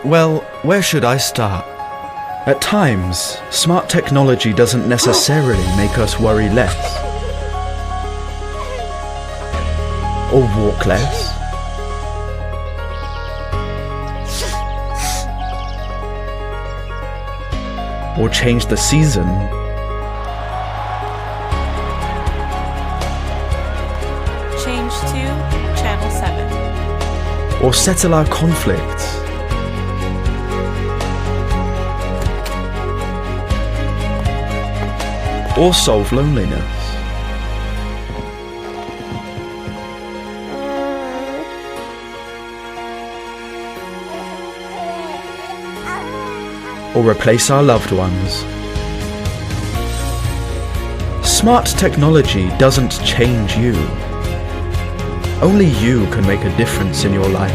Well, where should I start? At times, smart technology doesn't necessarily make us worry less. Or walk less. Or change the season. Change to Channel 7. Or settle our conflicts. Or solve loneliness. Or replace our loved ones. Smart technology doesn't change you. Only you can make a difference in your life.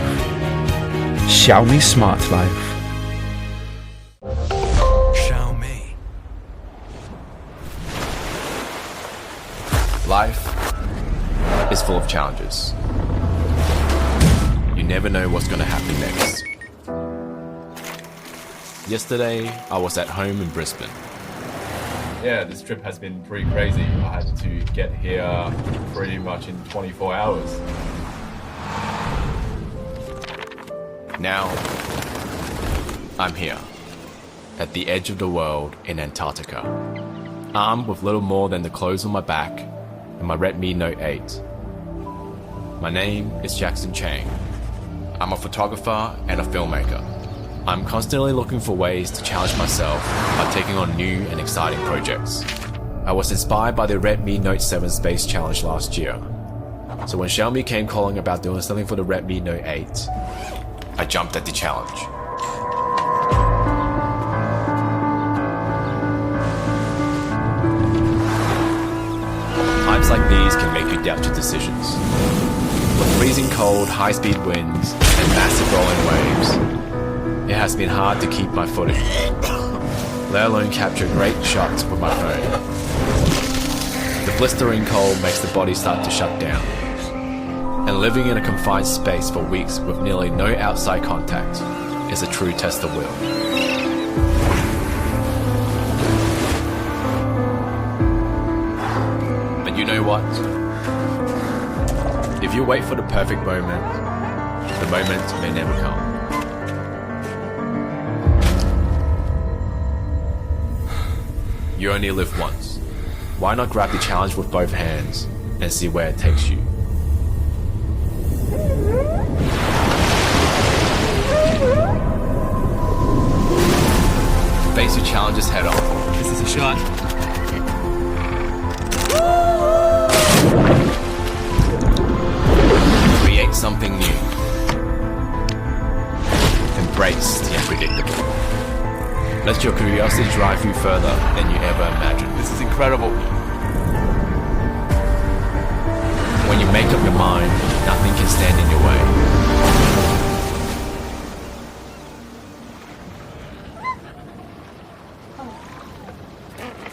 Xiaomi Smart Life. Xiaomi. Life is full of challenges. You never know what's going to happen next. Yesterday, I was at home in Brisbane. Yeah, this trip has been pretty crazy. I had to get here pretty much in 24 hours. Now, I'm here, at the edge of the world in Antarctica, armed with little more than the clothes on my back and my Redmi Note 8. My name is Chang. I'm a photographer and a filmmaker. I'm constantly looking for ways to challenge myself by taking on new and exciting projects. I was inspired by the Redmi Note 7 Space Challenge last year. So when Xiaomi came calling about doing something for the Redmi Note 8, I jumped at the challenge. Times like these can make you doubt your decisions. With freezing cold, high-speed winds, and massive rolling waves, it has been hard to keep my footing, let alone capture great shots with my phone. The blistering cold makes the body start to shut down, and living in a confined space for weeks with nearly no outside contact is a true test of will. But you know what? If you wait for the perfect moment, the moment may never come. You only live once. Why not grab the challenge with both hands and see where it takes you? Face your challenges head on. This is a shot. Create something new. Embrace the unpredictable. Let your curiosity drive you further than you ever imagined. This is incredible. When you make up your mind, nothing can stand in your way.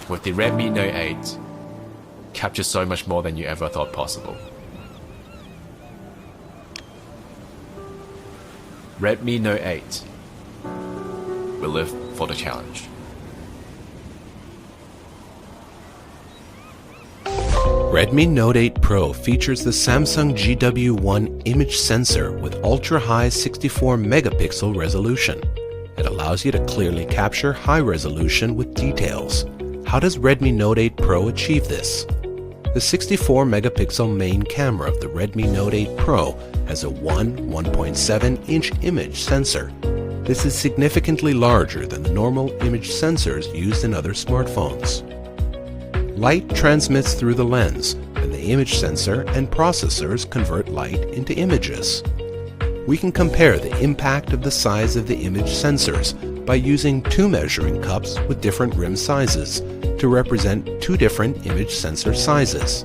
With the Redmi Note 8, capture so much more than you ever thought possible. Redmi Note 8 will live for the challenge. Redmi Note 8 Pro features the Samsung GW1 image sensor with ultra-high 64-megapixel resolution. It allows you to clearly capture high resolution with details. How does Redmi Note 8 Pro achieve this? The 64-megapixel main camera of the Redmi Note 8 Pro has a 1.7-inch image sensor. This is significantly larger than the normal image sensors used in other smartphones. Light transmits through the lens, and the image sensor and processors convert light into images. We can compare the impact of the size of the image sensors by using two measuring cups with different rim sizes to represent two different image sensor sizes.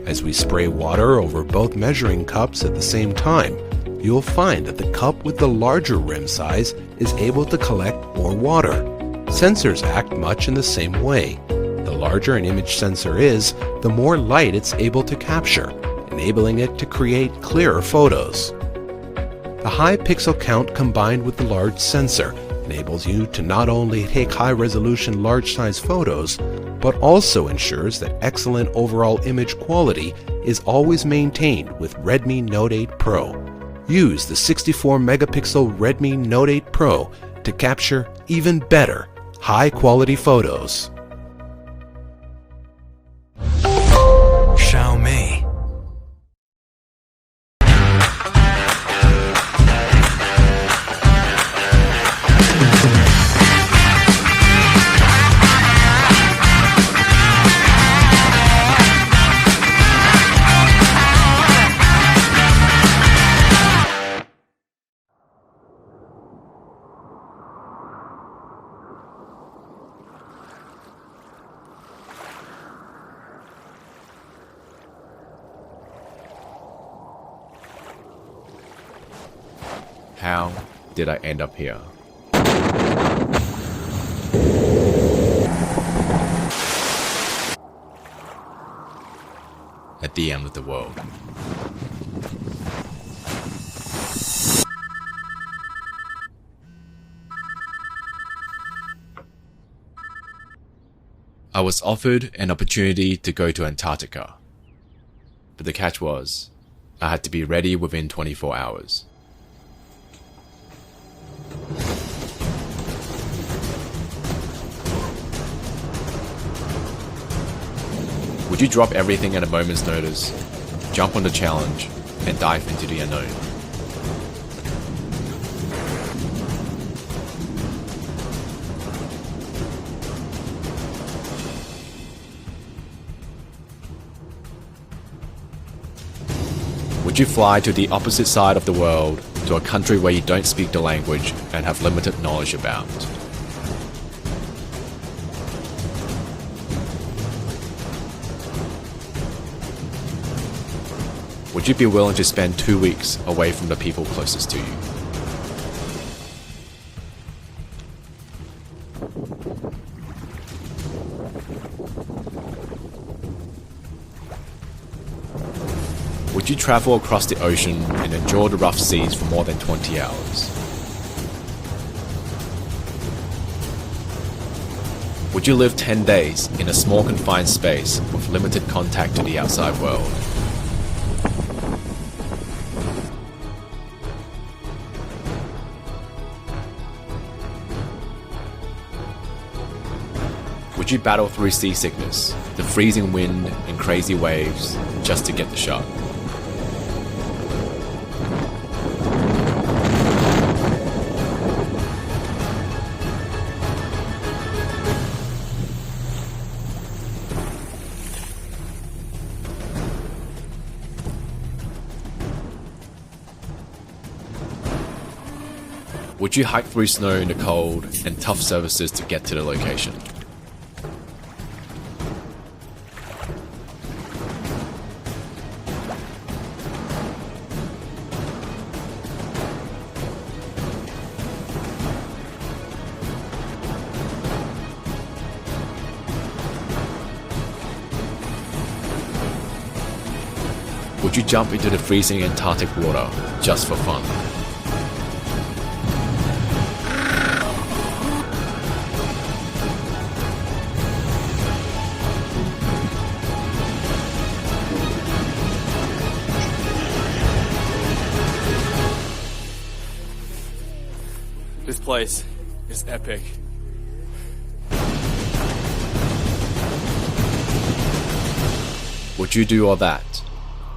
As we spray water over both measuring cups at the same time, you will find that the cup with the larger rim size is able to collect more water. Sensors act much in the same way. The larger an image sensor is, the more light it's able to capture, enabling it to create clearer photos. The high pixel count combined with the large sensor enables you to not only take high-resolution large-size photos, but also ensures that excellent overall image quality is always maintained with Redmi Note 8 Pro. Use the 64-megapixel Redmi Note 8 Pro to capture even better, high-quality photos. Xiaomi. How did I end up here? At the end of the world. I was offered an opportunity to go to Antarctica, but the catch was, I had to be ready within 24 hours. Would you drop everything at a moment's notice, jump on the challenge, and dive into the unknown? Would you fly to the opposite side of the world, to a country where you don't speak the language and have limited knowledge about? Would you be willing to spend 2 weeks away from the people closest to you? Would you travel across the ocean and endure the rough seas for more than 20 hours? Would you live 10 days in a small confined space with limited contact to the outside world? Would you battle through seasickness, the freezing wind and crazy waves just to get the shot? Would you hike through snow in the cold and tough surfaces to get to the location? Would you jump into the freezing Antarctic water just for fun? This place is epic. Would you do all that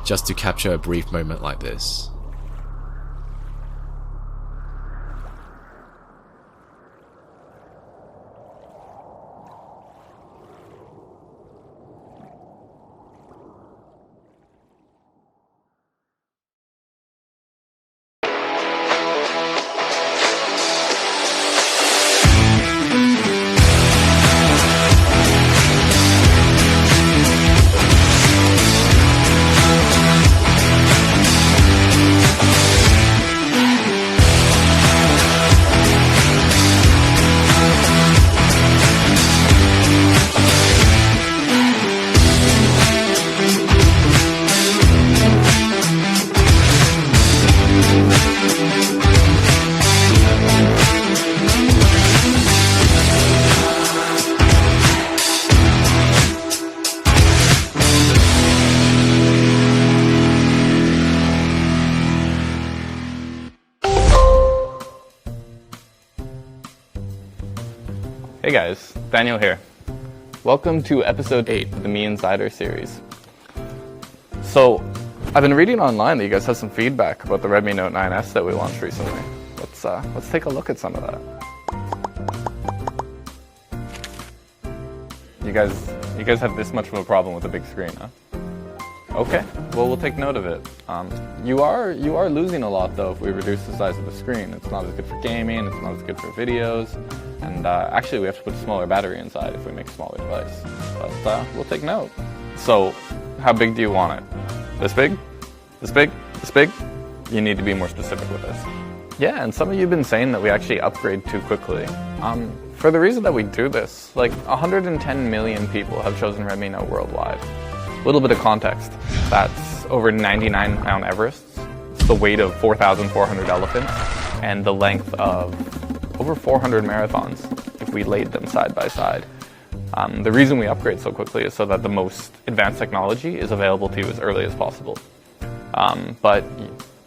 just to capture a brief moment like this? Hey guys, Daniel here. Welcome to episode 8 of the Me Insider series. So, I've been reading online that you guys have some feedback about the Redmi Note 9S that we launched recently. Let's take a look at some of that. You guys have this much of a problem with a big screen, huh? Okay, well we'll take note of it. You are losing a lot though if we reduce the size of the screen. It's not as good for gaming, it's not as good for videos, and actually we have to put a smaller battery inside if we make a smaller device. But we'll take note. So, how big do you want it? This big? This big? This big? You need to be more specific with this. Yeah, and some of you have been saying that we actually upgrade too quickly. For the reason that we do this, like 110 million people have chosen Redmi Note worldwide. A little bit of context, that's over 99-pound Everests, it's the weight of 4,400 elephants, and the length of over 400 marathons if we laid them side by side. The reason we upgrade so quickly is so that the most advanced technology is available to you as early as possible. But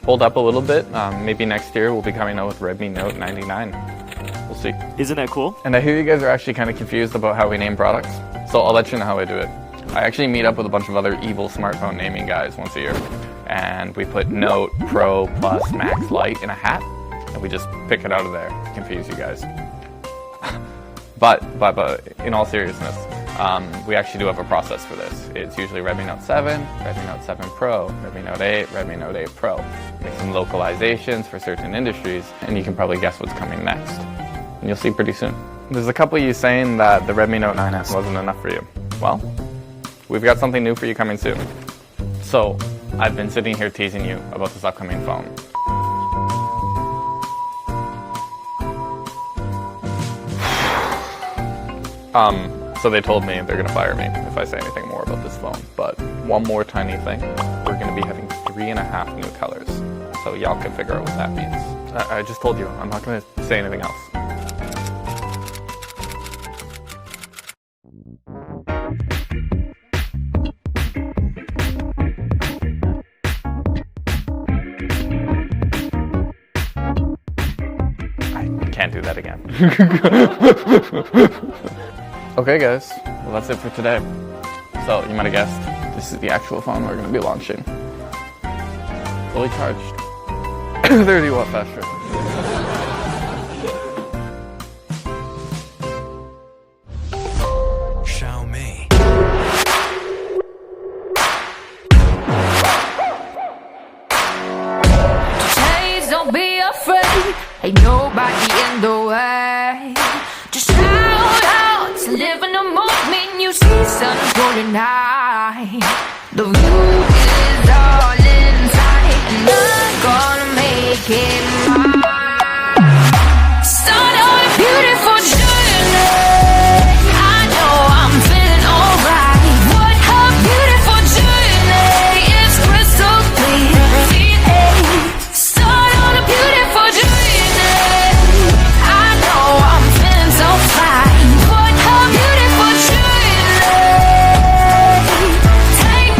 hold up a little bit, maybe next year we'll be coming out with Redmi Note 99. We'll see. Isn't that cool? And I hear you guys are actually kind of confused about how we name products, so I'll let you know how I do it. I actually meet up with a bunch of other evil smartphone naming guys once a year, and we put Note, Pro, Plus, Max, Lite in a hat, and we just pick it out of there to confuse you guys. but in all seriousness, we actually do have a process for this. It's usually Redmi Note 7, Redmi Note 7 Pro, Redmi Note 8, Redmi Note 8 Pro. Make some localizations for certain industries, and you can probably guess what's coming next. And you'll see pretty soon. There's a couple of you saying that the Redmi Note 9S wasn't enough for you. Well, we've got something new for you coming soon. So, I've been sitting here teasing you about this upcoming phone. So they told me they're gonna fire me if I say anything more about this phone. But one more tiny thing, we're gonna be having 3.5 new colors. So y'all can figure out what that means. I just told you, I'm not gonna say anything else. Can't do that again. Okay guys, well that's it for today. So you might have guessed, this is the actual phone we're going to be launching. Fully charged. 30 watt fast charge. Xiaomi. Please don't be afraid. Ain't nobody in the way. Just shout out to live in the moment. You see sun golden high. The view is all inside, and I'm gonna make it mine. Start on a beautiful journey. I know I'm feeling alright. What a beautiful journey. It's crystal clear. Start on a beautiful journey. So fine, what a beautiful journey. Take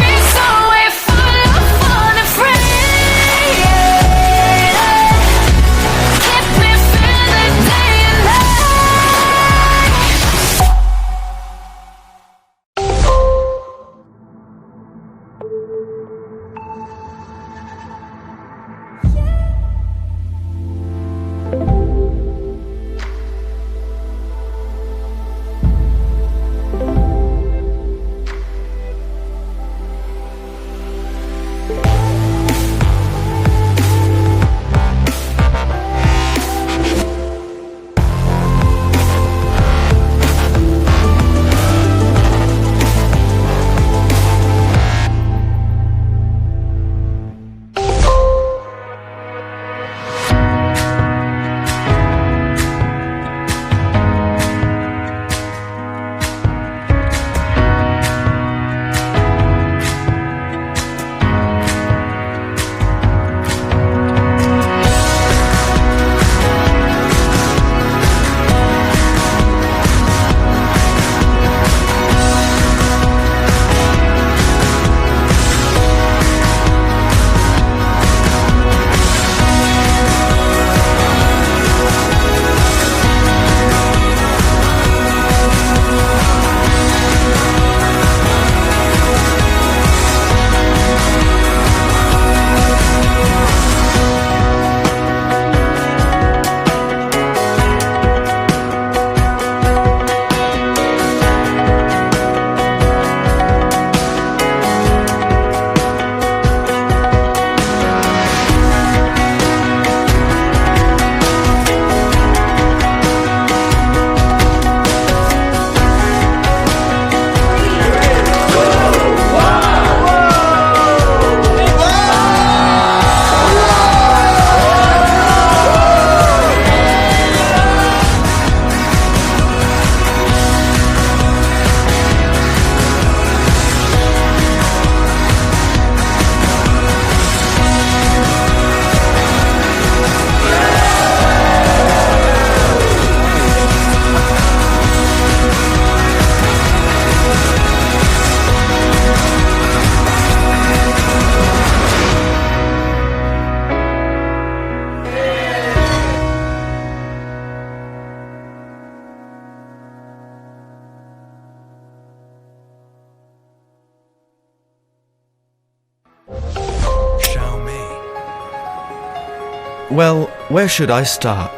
Well, where should I start?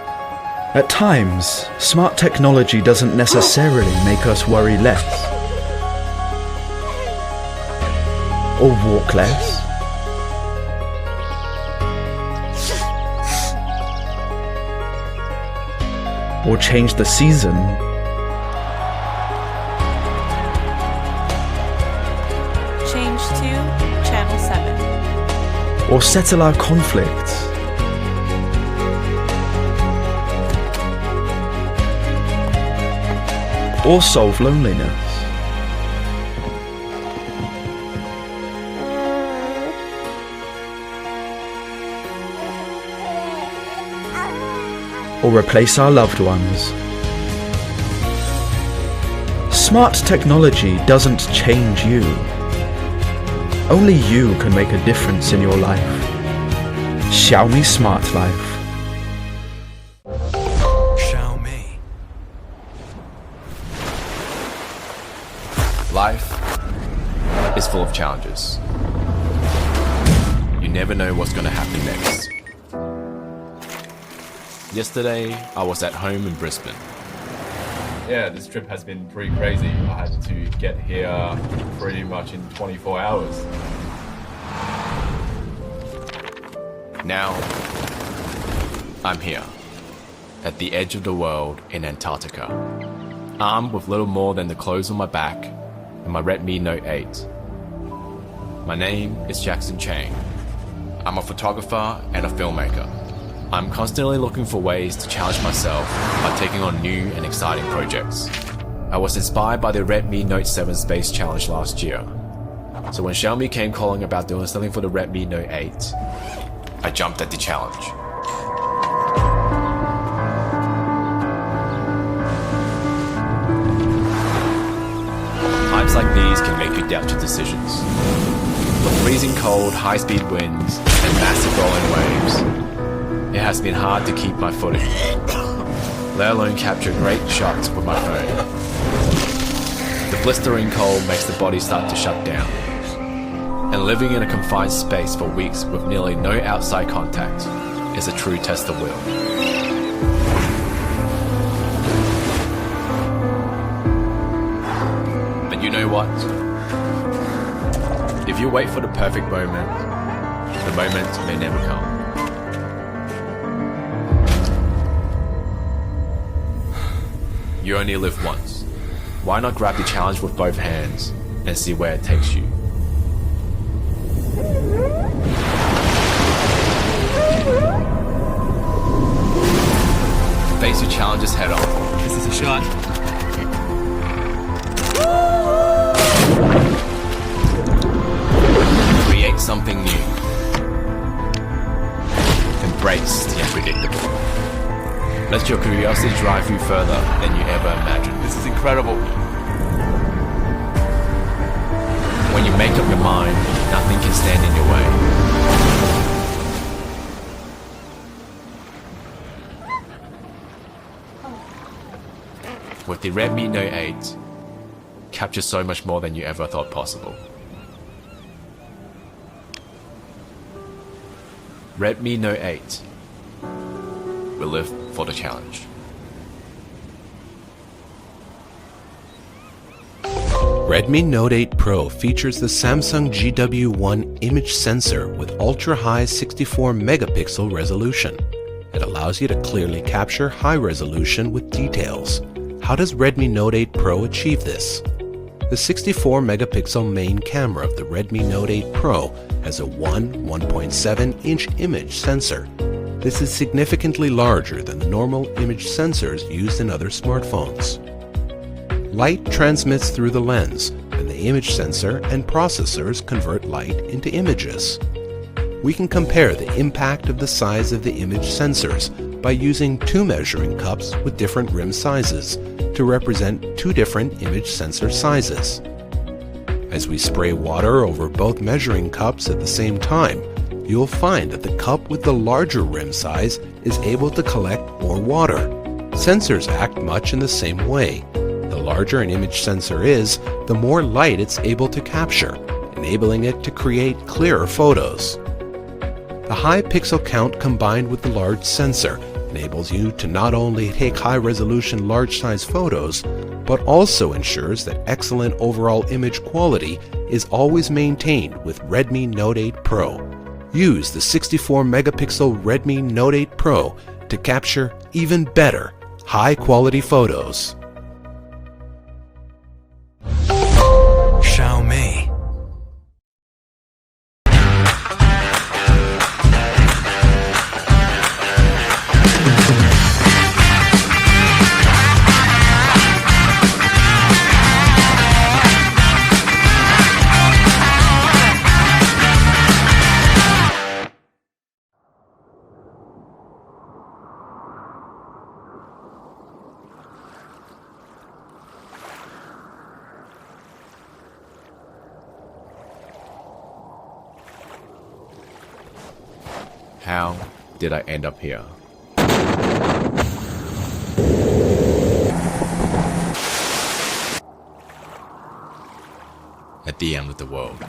At times, smart technology doesn't necessarily make us worry less. Or walk less. Or change the season. Change to channel 7. Or settle our conflicts. Or solve loneliness. Or replace our loved ones. Smart technology doesn't change you. Only you can make a difference in your life. Xiaomi Smart Life. Life is full of challenges. You never know what's going to happen next. Yesterday, I was at home in Brisbane. Yeah, this trip has been pretty crazy. I had to get here pretty much in 24 hours. Now, I'm here, at the edge of the world in Antarctica, armed with little more than the clothes on my back and my Redmi Note 8. My name is Chang. I'm a photographer and a filmmaker. I'm constantly looking for ways to challenge myself by taking on new and exciting projects. I was inspired by the Redmi Note 7 Space Challenge last year. So when Xiaomi came calling about doing something for the Redmi Note 8, I jumped at the challenge. Times like these can make you doubt your decisions. With freezing cold, high-speed winds, and massive rolling waves, it has been hard to keep my footing, let alone capture great shots with my phone. The blistering cold makes the body start to shut down, and living in a confined space for weeks with nearly no outside contact is a true test of will. But you know what? If you wait for the perfect moment, the moment may never come. You only live once. Why not grab the challenge with both hands and see where it takes you? Face your challenges head on. This is a shot. Create something new. Embrace the unpredictable. Let your curiosity drive you further than you ever imagined. This is incredible. When you make up your mind, nothing can stand in your way. With the Redmi Note 8, capture so much more than you ever thought possible. Redmi Note 8 will live for the challenge. Redmi Note 8 Pro features the Samsung GW1 image sensor with ultra-high 64 megapixel resolution. It allows you to clearly capture high resolution with details. How does Redmi Note 8 Pro achieve this? The 64 megapixel main camera of the Redmi Note 8 Pro has a 1.7 inch image sensor. This is significantly larger than the normal image sensors used in other smartphones. Light transmits through the lens, and the image sensor and processors convert light into images. We can compare the impact of the size of the image sensors by using two measuring cups with different rim sizes to represent two different image sensor sizes. As we spray water over both measuring cups at the same time, you'll find that the cup with the larger rim size is able to collect more water. Sensors act much in the same way. The larger an image sensor is, the more light it's able to capture, enabling it to create clearer photos. The high pixel count combined with the large sensor enables you to not only take high-resolution large-size photos, but also ensures that excellent overall image quality is always maintained with Redmi Note 8 Pro. Use the 64-megapixel Redmi Note 8 Pro to capture even better, high-quality photos. Xiaomi. How did I end up here? At the end of the world.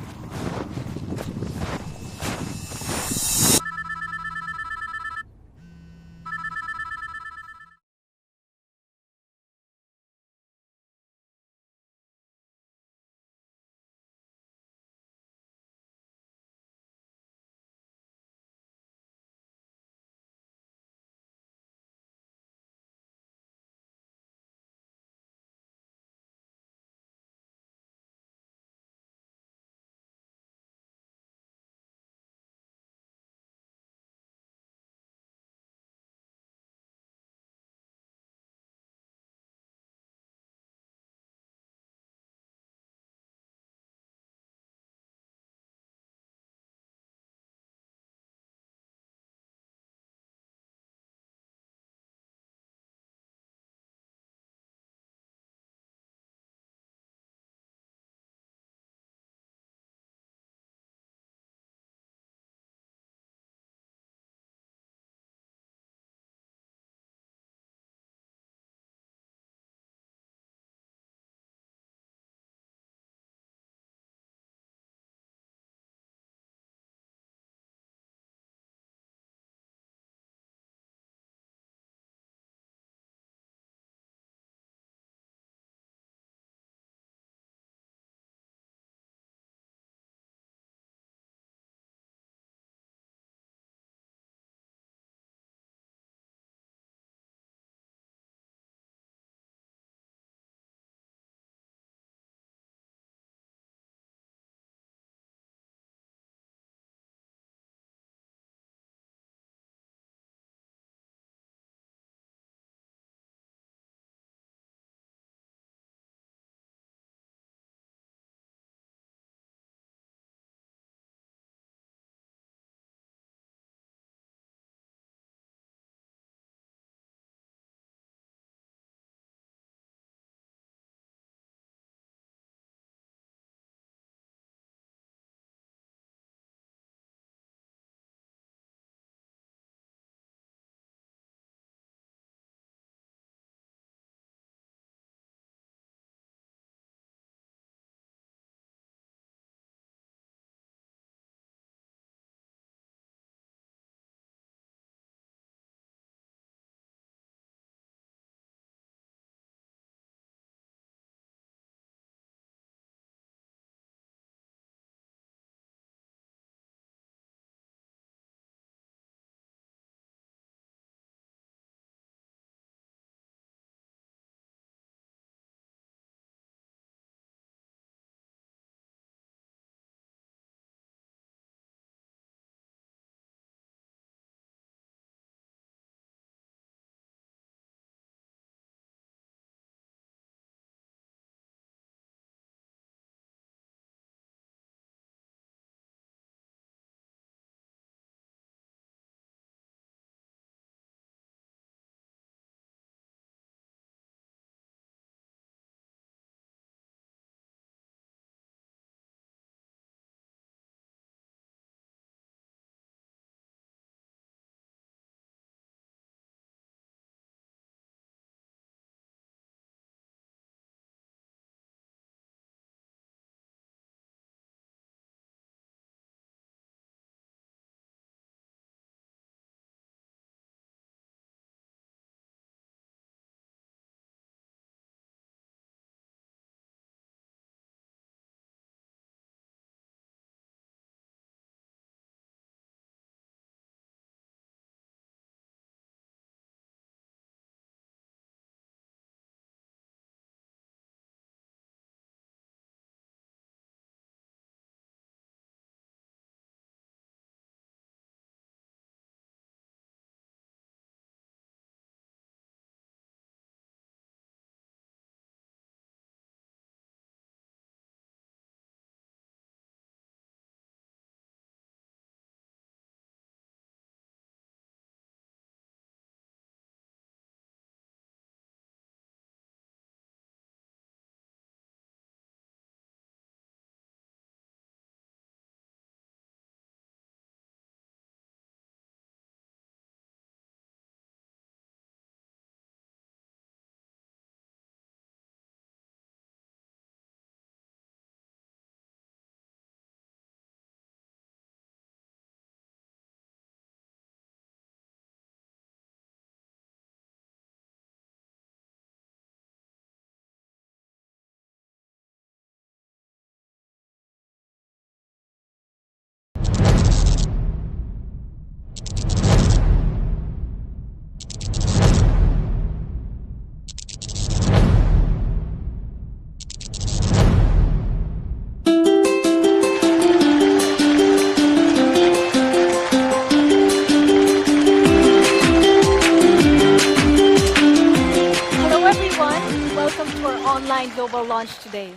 welcome to our online global launch today.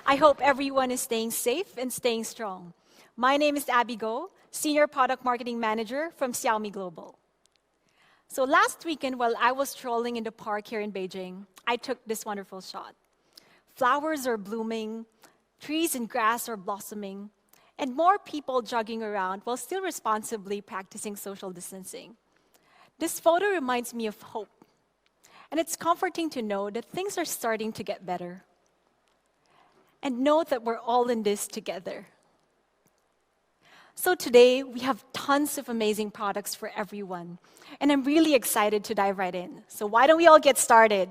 I hope everyone is staying safe and staying strong. My name is Abby Go, Senior Product Marketing Manager from Xiaomi Global. So last weekend, while I was strolling in the park here in Beijing, I took this wonderful shot. Flowers are blooming, trees and grass are blossoming, and more people jogging around while still responsibly practicing social distancing. This photo reminds me of hope, and it's comforting to know that things are starting to get better. And know that we're all in this together. So today, we have tons of amazing products for everyone, and I'm really excited to dive right in. So why don't we all get started?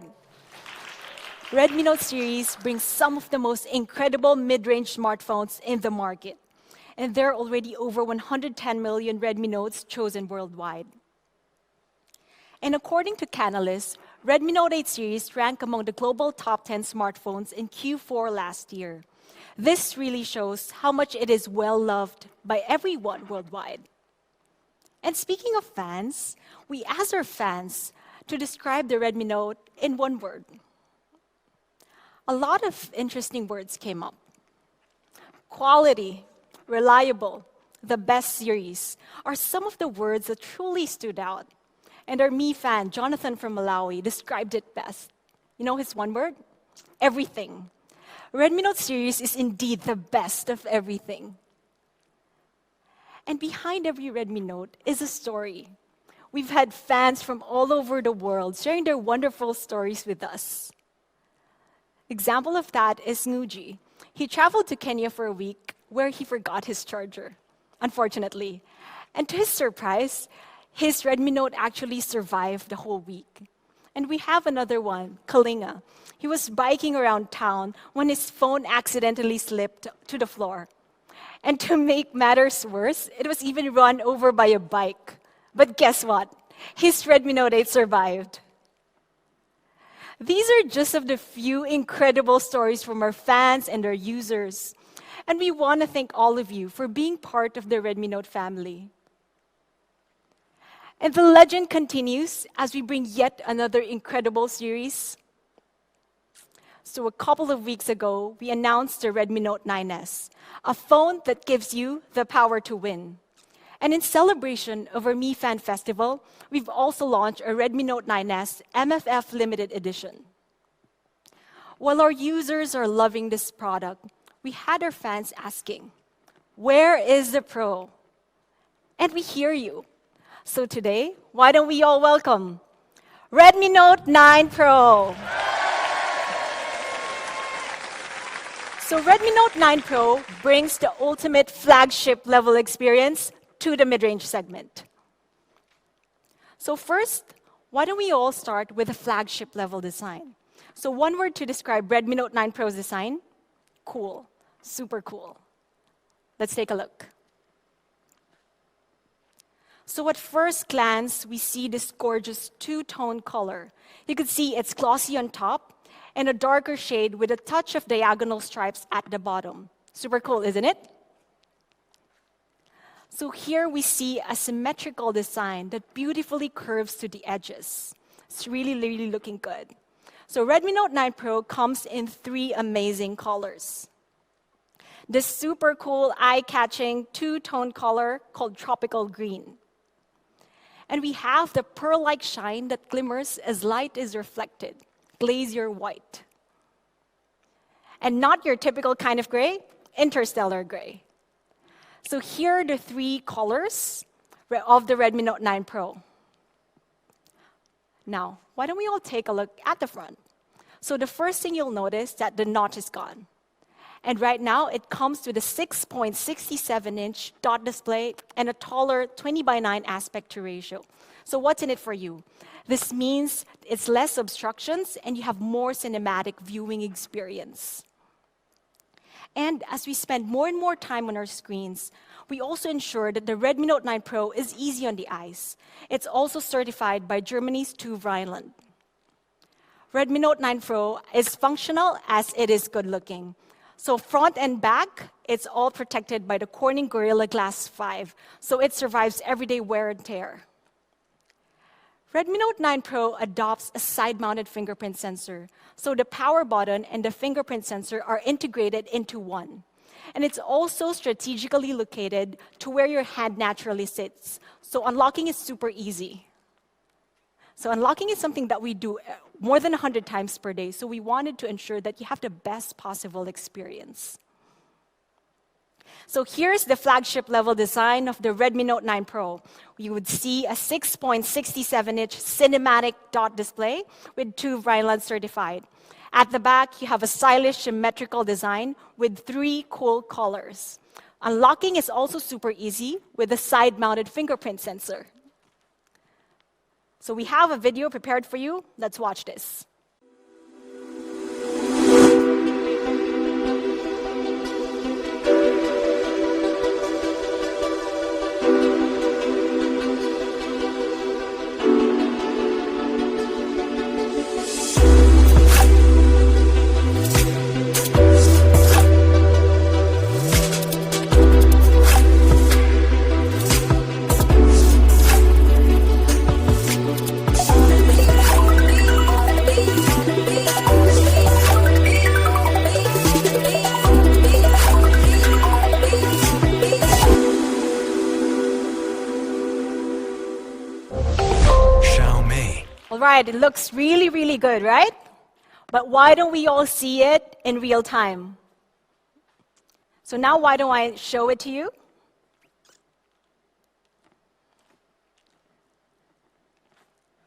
Redmi Note series brings some of the most incredible mid-range smartphones in the market, and there are already over 110 million Redmi Notes chosen worldwide. And according to Canalys, Redmi Note 8 series ranked among the global top 10 smartphones in Q4 last year. This really shows how much it is well-loved by everyone worldwide. And speaking of fans, we asked our fans to describe the Redmi Note in one word. A lot of interesting words came up. Quality, reliable, the best series are some of the words that truly stood out. And our Mi fan, Jonathan from Malawi, described it best. You know his one word? Everything. Redmi Note series is indeed the best of everything. And behind every Redmi Note is a story. We've had fans from all over the world sharing their wonderful stories with us. Example of that is Nguji. He traveled to Kenya for a week where he forgot his charger, unfortunately. And to his surprise, his Redmi Note actually survived the whole week. And we have another one, Kalinga. He was biking around town when his phone accidentally slipped to the floor. And to make matters worse, it was even run over by a bike. But guess what? His Redmi Note 8 survived. These are just of the few incredible stories from our fans and our users. And we want to thank all of you for being part of the Redmi Note family. And the legend continues as we bring yet another incredible series. So a couple of weeks ago, we announced the Redmi Note 9S, a phone that gives you the power to win. And in celebration of our Mi Fan Festival, we've also launched a Redmi Note 9S MFF Limited Edition. While our users are loving this product, we had our fans asking, where is the Pro? And we hear you. So today, why don't we all welcome Redmi Note 9 Pro. So Redmi Note 9 Pro brings the ultimate flagship level experience to the mid-range segment. So first, why don't we all start with a flagship level design? So one word to describe Redmi Note 9 Pro's design, cool, super cool. Let's take a look. So at first glance, we see this gorgeous two-tone color. You can see it's glossy on top and a darker shade with a touch of diagonal stripes at the bottom. Super cool, isn't it? So here we see a symmetrical design that beautifully curves to the edges. It's really, really looking good. So Redmi Note 9 Pro comes in 3 amazing colors. This super cool, eye-catching two-tone color called Tropical Green. And we have the pearl-like shine that glimmers as light is reflected, glacier white. And not your typical kind of gray, interstellar gray. So here are the 3 colors of the Redmi Note 9 Pro. Now, why don't we all take a look at the front? So the first thing you'll notice that the notch is gone. And right now, it comes with a 6.67-inch dot display and a taller 20:9 aspect ratio. So what's in it for you? This means it's less obstructions and you have more cinematic viewing experience. And as we spend more and more time on our screens, we also ensure that the Redmi Note 9 Pro is easy on the eyes. It's also certified by Germany's TÜV Rheinland. Redmi Note 9 Pro is functional as it is good-looking. So front and back, it's all protected by the Corning Gorilla Glass 5, so it survives everyday wear and tear. Redmi Note 9 Pro adopts a side-mounted fingerprint sensor, so the power button and the fingerprint sensor are integrated into one. And it's also strategically located to where your hand naturally sits, so unlocking is super easy. So unlocking is something that we do more than 100 times per day, so we wanted to ensure that you have the best possible experience. So here's the flagship level design of the Redmi Note 9 Pro. You would see a 6.67-inch cinematic dot display with 2 Rhineland certified. At the back, you have a stylish symmetrical design with 3 cool colors. Unlocking is also super easy with a side-mounted fingerprint sensor. So we have a video prepared for you. Let's watch this. All right, it looks really, really good, right? But why don't we all see it in real time? So now why don't I show it to you?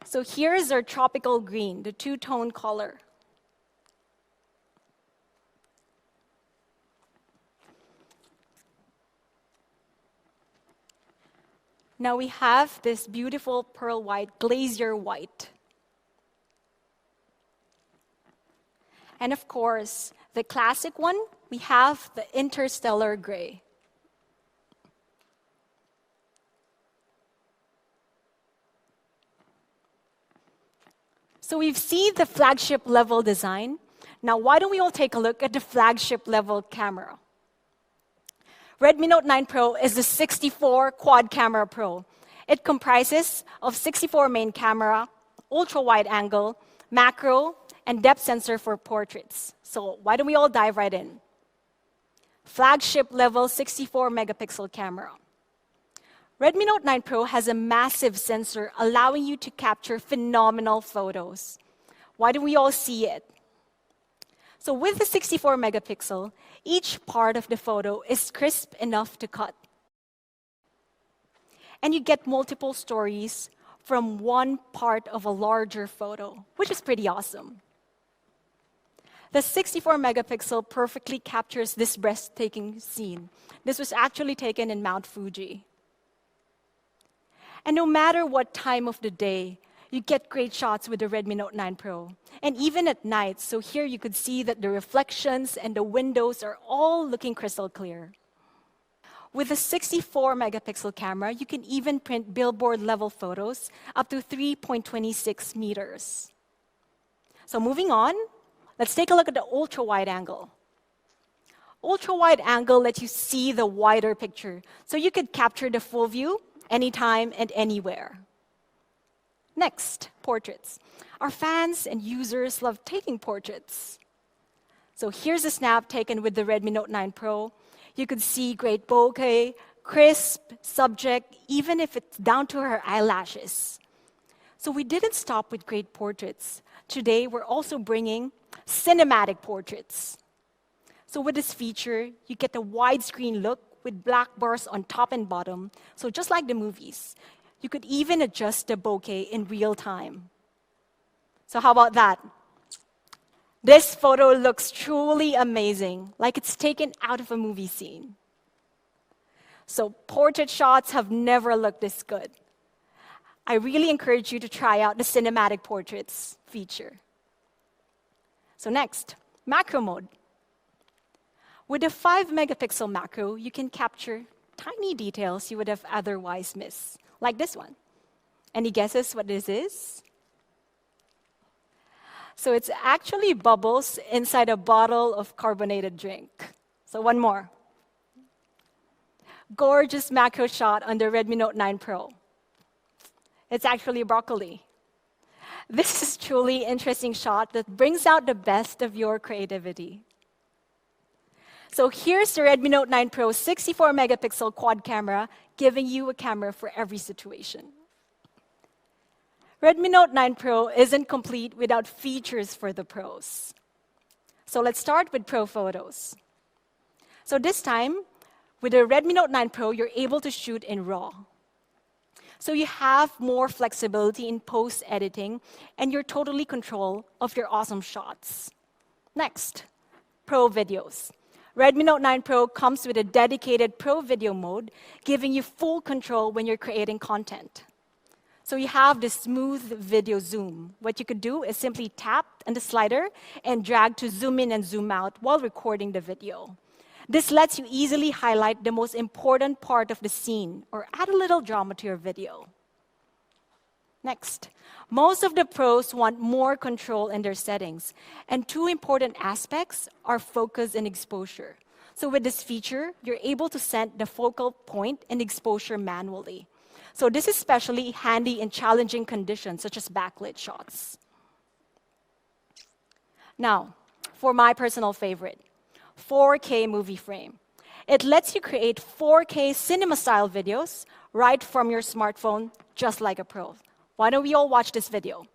So here's our tropical green, the 2-tone color. Now we have this beautiful pearl white, glazier white. And of course, the classic one, we have the interstellar gray. So we've seen the flagship level design. Now why don't we all take a look at the flagship level camera? Redmi Note 9 Pro is the 64 quad camera Pro. It comprises of 64 main camera, ultra-wide angle, macro, and depth sensor for portraits. So why don't we all dive right in? Flagship level 64 megapixel camera. Redmi Note 9 Pro has a massive sensor allowing you to capture phenomenal photos. Why do we all see it? So with the 64 megapixel, each part of the photo is crisp enough to cut. And you get multiple stories from one part of a larger photo, which is pretty awesome. The 64 megapixel perfectly captures this breathtaking scene. This was actually taken in Mount Fuji. And no matter what time of the day, you get great shots with the Redmi Note 9 Pro. And even at night, so here you could see that the reflections and the windows are all looking crystal clear. With a 64 megapixel camera, you can even print billboard level photos up to 3.26 meters. So moving on, let's take a look at the ultra-wide angle. Ultra-wide angle lets you see the wider picture, so you could capture the full view anytime and anywhere. Next, portraits. Our fans and users love taking portraits. So here's a snap taken with the Redmi Note 9 Pro. You could see great bokeh, crisp subject, even if it's down to her eyelashes. So we didn't stop with great portraits. Today, we're also bringing cinematic portraits. So with this feature, you get a widescreen look with black bars on top and bottom. So just like the movies, you could even adjust the bokeh in real time. So how about that? This photo looks truly amazing, like it's taken out of a movie scene. So portrait shots have never looked this good. I really encourage you to try out the cinematic portraits feature. So next, macro mode. With a 5 megapixel macro, you can capture tiny details you would have otherwise missed, like this one. Any guesses what this is? So it's actually bubbles inside a bottle of carbonated drink. So one more. Gorgeous macro shot on the Redmi Note 9 Pro. It's actually broccoli. This is truly interesting shot that brings out the best of your creativity. So here's the Redmi Note 9 Pro 64 megapixel quad camera, giving you a camera for every situation. Redmi Note 9 Pro isn't complete without features for the pros. So let's start with Pro Photos. So this time, with the Redmi Note 9 Pro, you're able to shoot in RAW. So you have more flexibility in post-editing, and you're totally in control of your awesome shots. Next, Pro Videos. Redmi Note 9 Pro comes with a dedicated Pro Video mode, giving you full control when you're creating content. So you have the smooth video zoom. What you could do is simply tap on the slider and drag to zoom in and zoom out while recording the video. This lets you easily highlight the most important part of the scene or add a little drama to your video. Next, most of the pros want more control in their settings, and two important aspects are focus and exposure. So with this feature, you're able to set the focal point and exposure manually. So this is especially handy in challenging conditions such as backlit shots. Now, for my personal favorite, 4K movie frame. It lets you create 4K cinema-style videos right from your smartphone, just like a pro. Why don't we all watch this video?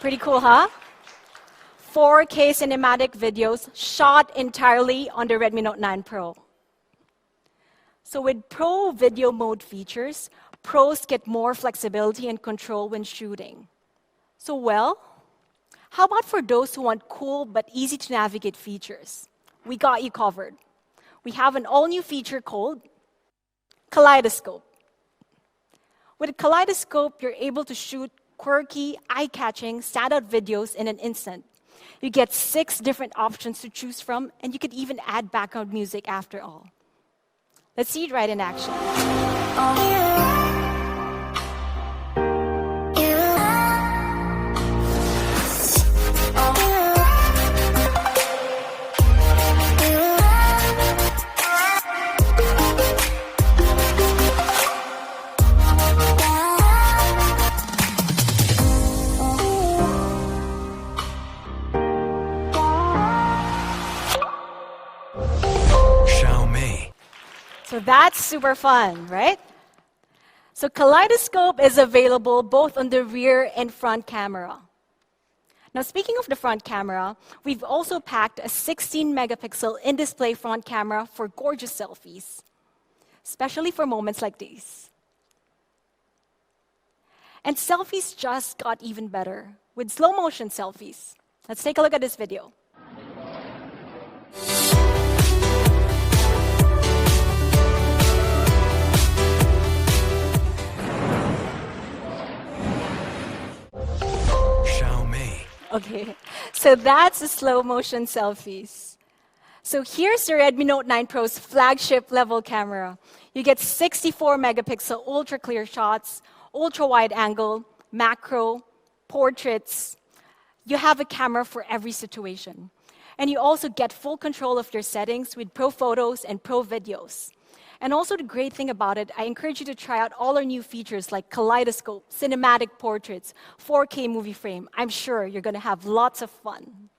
Pretty cool, huh? 4K cinematic videos shot entirely on the Redmi Note 9 Pro. So with Pro Video Mode features, pros get more flexibility and control when shooting. So well, how about for those who want cool but easy to navigate features? We got you covered. We have an all-new feature called Kaleidoscope. With Kaleidoscope, you're able to shoot quirky, eye-catching, standout videos in an instant. You get 6 different options to choose from, and you could even add background music after all. Let's see it right in action. So that's super fun, right? So Kaleidoscope is available both on the rear and front camera. Now, speaking of the front camera, we've also packed a 16-megapixel in-display front camera for gorgeous selfies, especially for moments like these. And selfies just got even better with slow-motion selfies. Let's take a look at this video. Okay, so that's the slow motion selfies. So here's the Redmi Note 9 Pro's flagship level camera. You get 64 megapixel ultra clear shots, ultra wide angle, macro, portraits. You have a camera for every situation. And you also get full control of your settings with Pro Photos and Pro Videos. And also the great thing about it, I encourage you to try out all our new features like Kaleidoscope, cinematic portraits, 4K movie frame. I'm sure you're going to have lots of fun.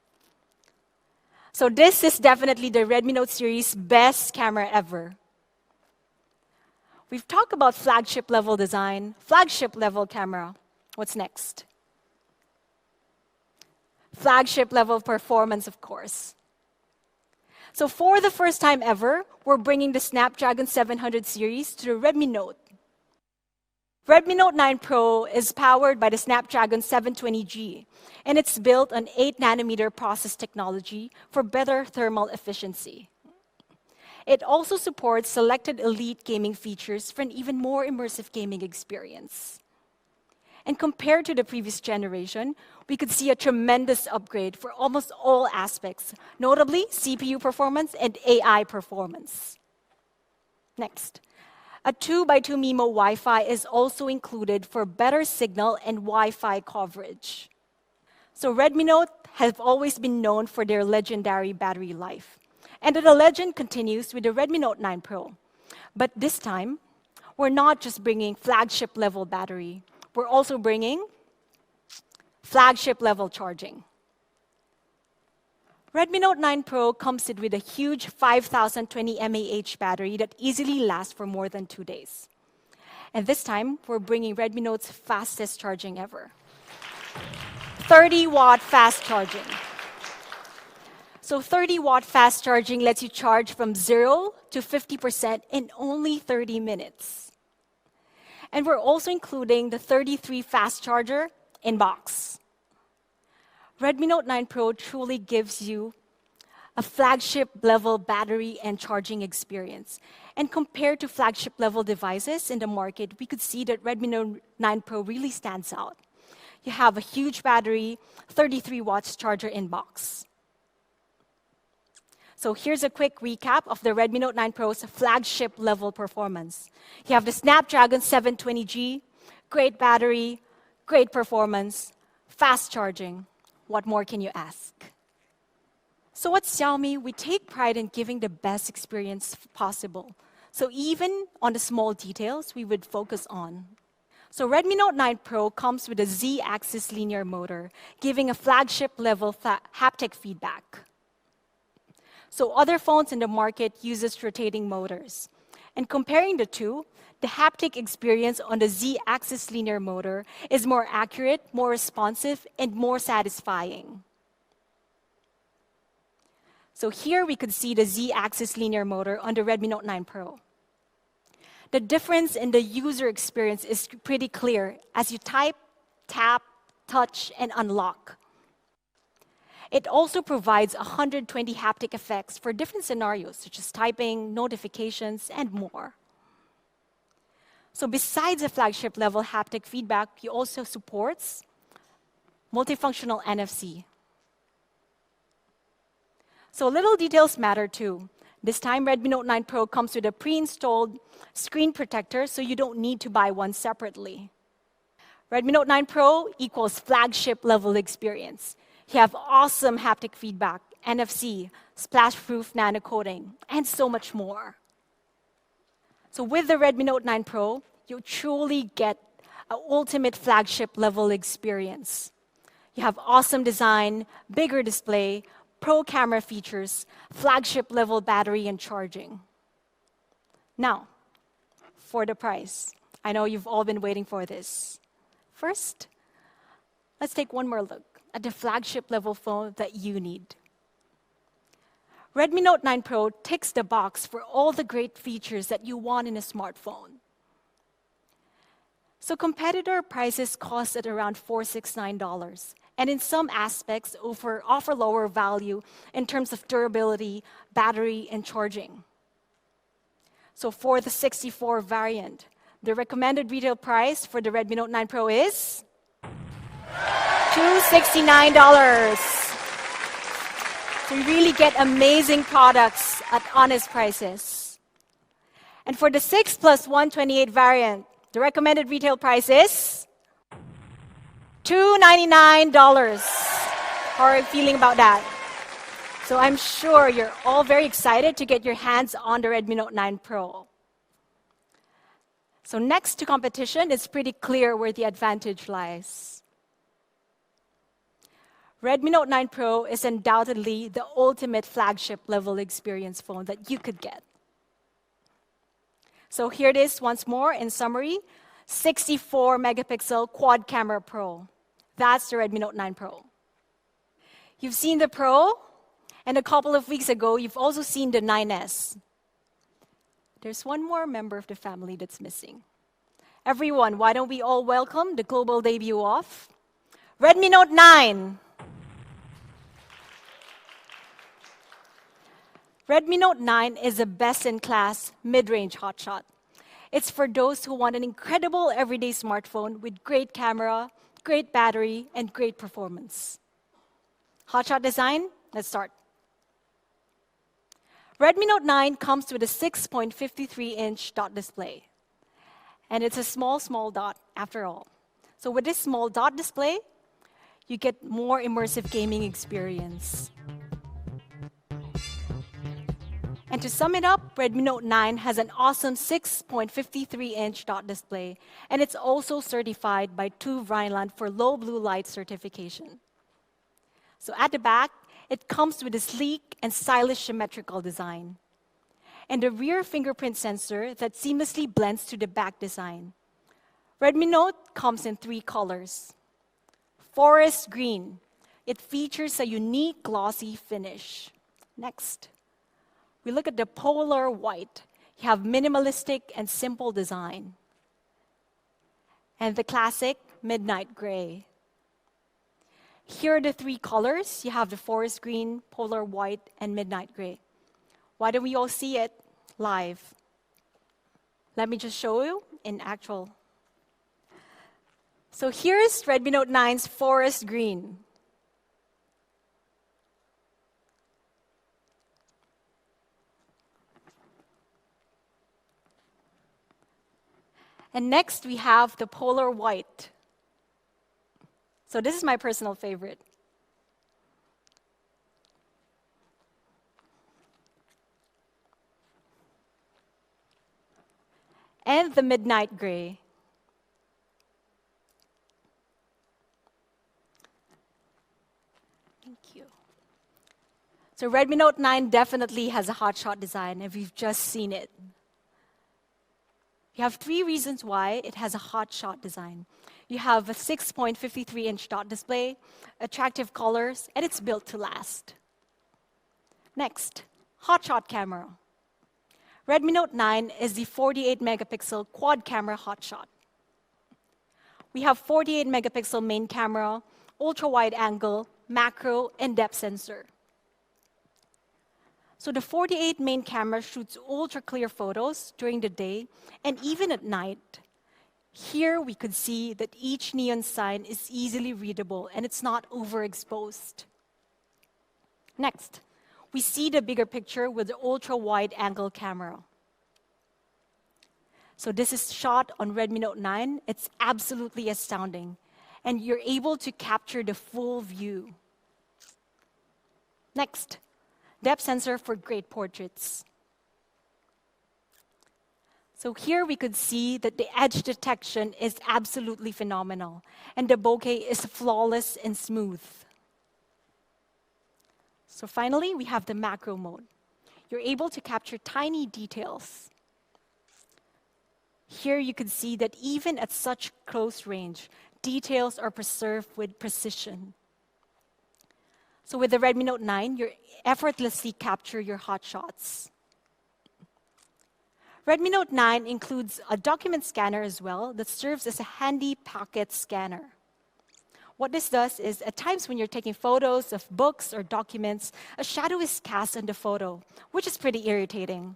So this is definitely the Redmi Note series' best camera ever. We've talked about flagship level design, flagship level camera. What's next? Flagship level performance, of course. So for the first time ever, we're bringing the Snapdragon 700 series to the Redmi Note. Redmi Note 9 Pro is powered by the Snapdragon 720G, and it's built on 8nm process technology for better thermal efficiency. It also supports selected elite gaming features for an even more immersive gaming experience. And compared to the previous generation, we could see a tremendous upgrade for almost all aspects, notably CPU performance and AI performance. Next. A 2x2 MIMO Wi-Fi is also included for better signal and Wi-Fi coverage. So Redmi Note have always been known for their legendary battery life. And the legend continues with the Redmi Note 9 Pro. But this time, we're not just bringing flagship level battery, we're also bringing flagship level charging. Redmi Note 9 Pro comes with a huge 5020 mAh battery that easily lasts for more than 2 days. And this time, we're bringing Redmi Note's fastest charging ever. 30-watt fast charging. So 30-watt fast charging lets you charge from 0 to 50% in only 30 minutes. And we're also including the 33 fast charger in box. Redmi Note 9 Pro truly gives you a flagship-level battery and charging experience. And compared to flagship-level devices in the market, we could see that Redmi Note 9 Pro really stands out. You have a huge battery, 33 watts charger in box. So here's a quick recap of the Redmi Note 9 Pro's flagship-level performance. You have the Snapdragon 720G, great battery, great performance, fast charging. What more can you ask? So at Xiaomi, we take pride in giving the best experience possible. So even on the small details, we would focus on. So Redmi Note 9 Pro comes with a Z-axis linear motor, giving a flagship-level haptic feedback. So other phones in the market uses rotating motors. And comparing the two, the haptic experience on the Z-axis linear motor is more accurate, more responsive, and more satisfying. So here we could see the Z-axis linear motor on the Redmi Note 9 Pro. The difference in the user experience is pretty clear as you type, tap, touch, and unlock. It also provides 120 haptic effects for different scenarios, such as typing, notifications, and more. So besides the flagship-level haptic feedback, it also supports multifunctional NFC. So little details matter too. This time, Redmi Note 9 Pro comes with a pre-installed screen protector, so you don't need to buy one separately. Redmi Note 9 Pro equals flagship-level experience. You have awesome haptic feedback, NFC, splash-proof nano coating, and so much more. So with the Redmi Note 9 Pro, you truly get an ultimate flagship-level experience. You have awesome design, bigger display, pro camera features, flagship-level battery and charging. Now, for the price. I know you've all been waiting for this. First, let's take one more look at the flagship-level phone that you need. Redmi Note 9 Pro ticks the box for all the great features that you want in a smartphone. So competitor prices cost at around $469, and in some aspects offer lower value in terms of durability, battery, and charging. So for the 64 variant, the recommended retail price for the Redmi Note 9 Pro is $269. So you really get amazing products at honest prices. And for the 6 plus 128 variant, the recommended retail price is $299. How are you feeling about that? So I'm sure you're all very excited to get your hands on the Redmi Note 9 Pro. So next to competition, it's pretty clear where the advantage lies. Redmi Note 9 Pro is undoubtedly the ultimate flagship-level experience phone that you could get. So here it is once more in summary, 64-megapixel quad camera Pro. That's the Redmi Note 9 Pro. You've seen the Pro, and a couple of weeks ago, you've also seen the 9S. There's one more member of the family that's missing, Everyone, why don't we all welcome the global debut of Redmi Note 9. Redmi Note 9 is a best-in-class mid-range hotshot. It's for those who want an incredible everyday smartphone with great camera, great battery, and great performance. Hotshot design, let's start. Redmi Note 9 comes with a 6.53-inch dot display. And it's a small dot after all. So with this small dot display, you get more immersive gaming experience. And to sum it up, Redmi Note 9 has an awesome 6.53-inch dot display, and it's also certified by TÜV Rheinland for low blue light certification. So at the back, it comes with a sleek and stylish symmetrical design, and a rear fingerprint sensor that seamlessly blends to the back design. Redmi Note comes in 3 colors. Forest green. It features a unique glossy finish. Next. We look at the polar white. You have minimalistic and simple design. And the classic midnight gray. Here are the 3 colors. You have the forest green, polar white, and midnight gray. Why don't we all see it live? Let me just show you in actual. So here's Redmi Note 9's forest green. And next, we have the polar white. So this is my personal favorite. And the midnight gray. Thank you. So Redmi Note 9 definitely has a hotshot design, and we've just seen it. You have 3 reasons why it has a hotshot design. You have a 6.53-inch dot display, attractive colors, and it's built to last. Next, hotshot camera. Redmi Note 9 is the 48-megapixel quad camera hotshot. We have 48-megapixel main camera, ultra-wide angle, macro, and depth sensor. So the 48 main camera shoots ultra-clear photos during the day and even at night. Here we could see that each neon sign is easily readable and it's not overexposed. Next, we see the bigger picture with the ultra-wide angle camera. So this is shot on Redmi Note 9. It's absolutely astounding. And you're able to capture the full view. Next, depth sensor for great portraits. So here we could see that the edge detection is absolutely phenomenal, and the bokeh is flawless and smooth. So finally, we have the macro mode. You're able to capture tiny details. Here you can see that even at such close range, details are preserved with precision. So with the Redmi Note 9, you effortlessly capture your hotshots. Redmi Note 9 includes a document scanner as well that serves as a handy pocket scanner. What this does is, at times when you're taking photos of books or documents, a shadow is cast on the photo, which is pretty irritating.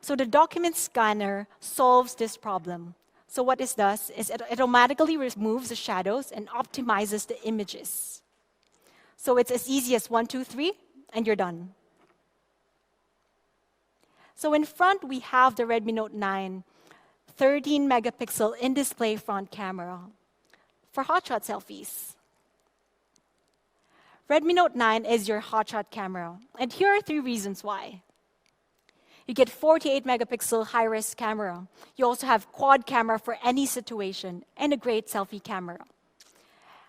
So the document scanner solves this problem. So what this does is it automatically removes the shadows and optimizes the images. So it's as easy as 1, 2, 3, and you're done. So in front, we have the Redmi Note 9 13-megapixel in-display front camera for hotshot selfies. Redmi Note 9 is your hotshot camera, and here are 3 reasons why. You get 48-megapixel high-res camera. You also have quad camera for any situation, and a great selfie camera.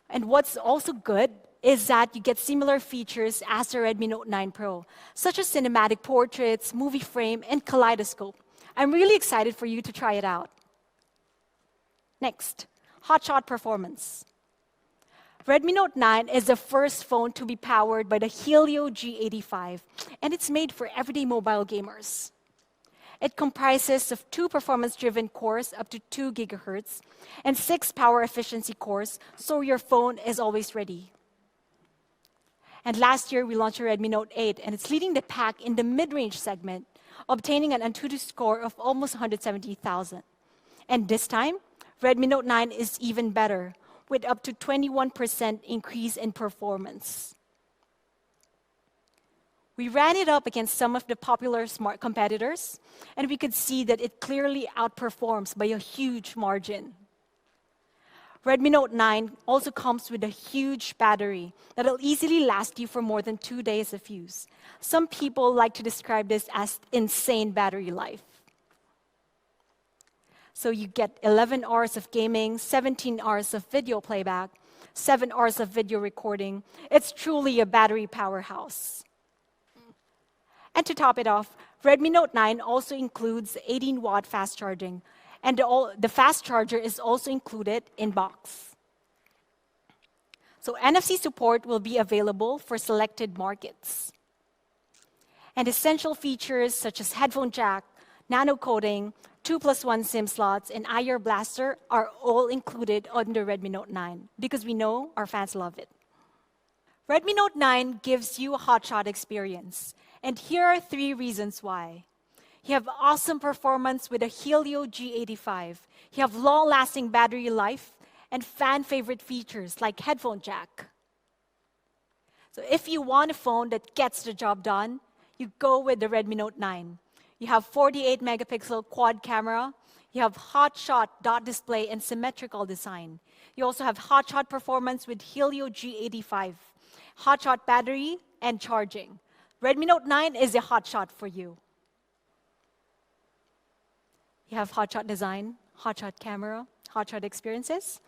And what's also good is that you get similar features as the Redmi Note 9 Pro, such as cinematic portraits, movie frame, and Kaleidoscope. I'm really excited for you to try it out. Next, hotshot performance. Redmi Note 9 is the first phone to be powered by the Helio G85, and it's made for everyday mobile gamers. It comprises of 2 performance-driven cores up to 2 gigahertz and 6 power efficiency cores, so your phone is always ready. And last year, we launched a Redmi Note 8, and it's leading the pack in the mid-range segment, obtaining an Antutu score of almost 170,000. And this time, Redmi Note 9 is even better, with up to 21% increase in performance. We ran it up against some of the popular smart competitors, and we could see that it clearly outperforms by a huge margin. Redmi Note 9 also comes with a huge battery that'll easily last you for more than 2 days of use. Some people like to describe this as insane battery life. So you get 11 hours of gaming, 17 hours of video playback, 7 hours of video recording. It's truly a battery powerhouse. And to top it off, Redmi Note 9 also includes 18-watt fast charging, and the fast charger is also included in box. So NFC support will be available for selected markets. And essential features such as headphone jack, nano coding, 2+1 SIM slots, and IR blaster are all included on the Redmi Note 9 because we know our fans love it. Redmi Note 9 gives you a hotshot experience. And here are 3 reasons why. You have awesome performance with a Helio G85. You have long-lasting battery life and fan-favorite features like headphone jack. So if you want a phone that gets the job done, you go with the Redmi Note 9. You have 48-megapixel quad camera. You have hotshot dot display and symmetrical design. You also have hotshot performance with Helio G85, hotshot battery, and charging. Redmi Note 9 is a hotshot for you. You have hotshot design, hotshot camera, hotshot experiences.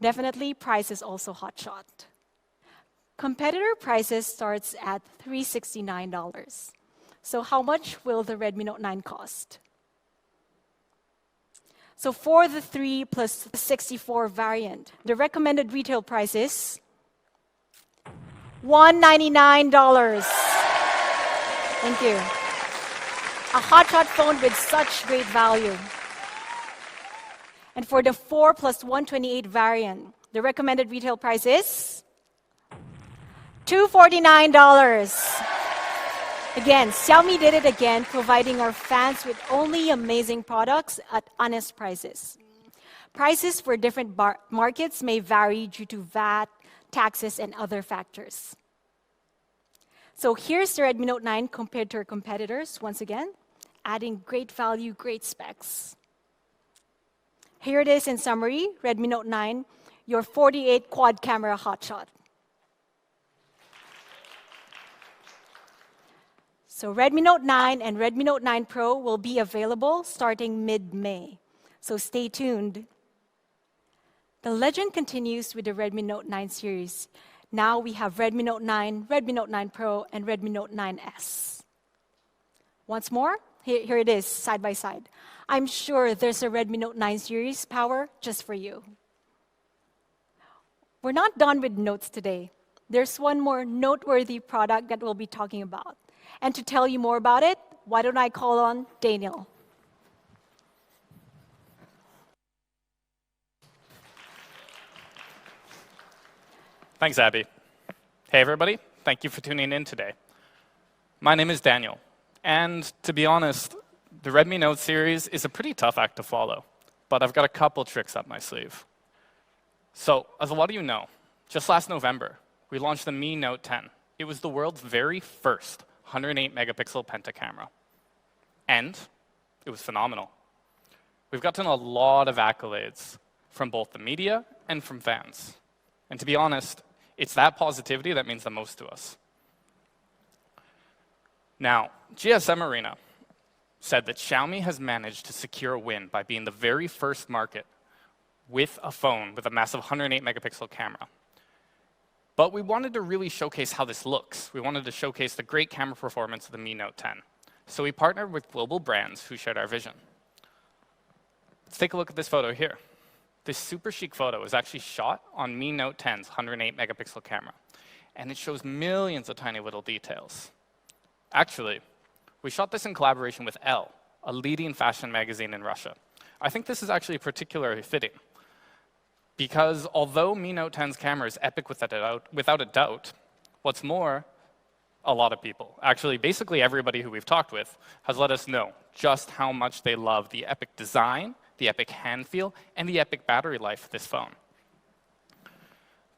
Definitely, price is also hotshot. Competitor prices starts at $369. So how much will the Redmi Note 9 cost? So for the 3 plus 64 variant, the recommended retail price is $199. Thank you. A hotshot phone with such great value. And for the 4 plus 128 variant, the recommended retail price is $249. Again, Xiaomi did it again, providing our fans with only amazing products at honest prices. Prices for different markets may vary due to VAT, taxes, and other factors. So here's the Redmi Note 9 compared to our competitors, once again, adding great value, great specs. Here it is in summary, Redmi Note 9, your 48 quad camera hotshot. So Redmi Note 9 and Redmi Note 9 Pro will be available starting mid-May. So stay tuned. The legend continues with the Redmi Note 9 series. Now we have Redmi Note 9, Redmi Note 9 Pro, and Redmi Note 9S. Once more, here it is, side by side. I'm sure there's a Redmi Note 9 series power just for you. We're not done with notes today. There's one more noteworthy product that we'll be talking about. And to tell you more about it, why don't I call on Daniel? Thanks, Abby. Hey, everybody. Thank you for tuning in today. My name is Daniel. And to be honest, the Redmi Note series is a pretty tough act to follow. But I've got a couple tricks up my sleeve. So, as a lot of you know, just last November, we launched the Mi Note 10. It was the world's very first 108-megapixel penta camera. And it was phenomenal. We've gotten a lot of accolades from both the media and from fans. And to be honest, it's that positivity that means the most to us. Now, GSM Arena said that Xiaomi has managed to secure a win by being the very first market with a phone with a massive 108-megapixel camera. But we wanted to really showcase how this looks. We wanted to showcase the great camera performance of the Mi Note 10. So we partnered with global brands who shared our vision. Let's take a look at this photo here. This super chic photo is actually shot on Mi Note 10's 108-megapixel camera. And it shows millions of tiny little details. Actually, we shot this in collaboration with Elle, a leading fashion magazine in Russia. I think this is actually particularly fitting, because although Mi Note 10's camera is epic without a doubt, what's more, a lot of people, actually basically everybody who we've talked with, has let us know just how much they love the epic design, the epic hand feel, and the epic battery life of this phone.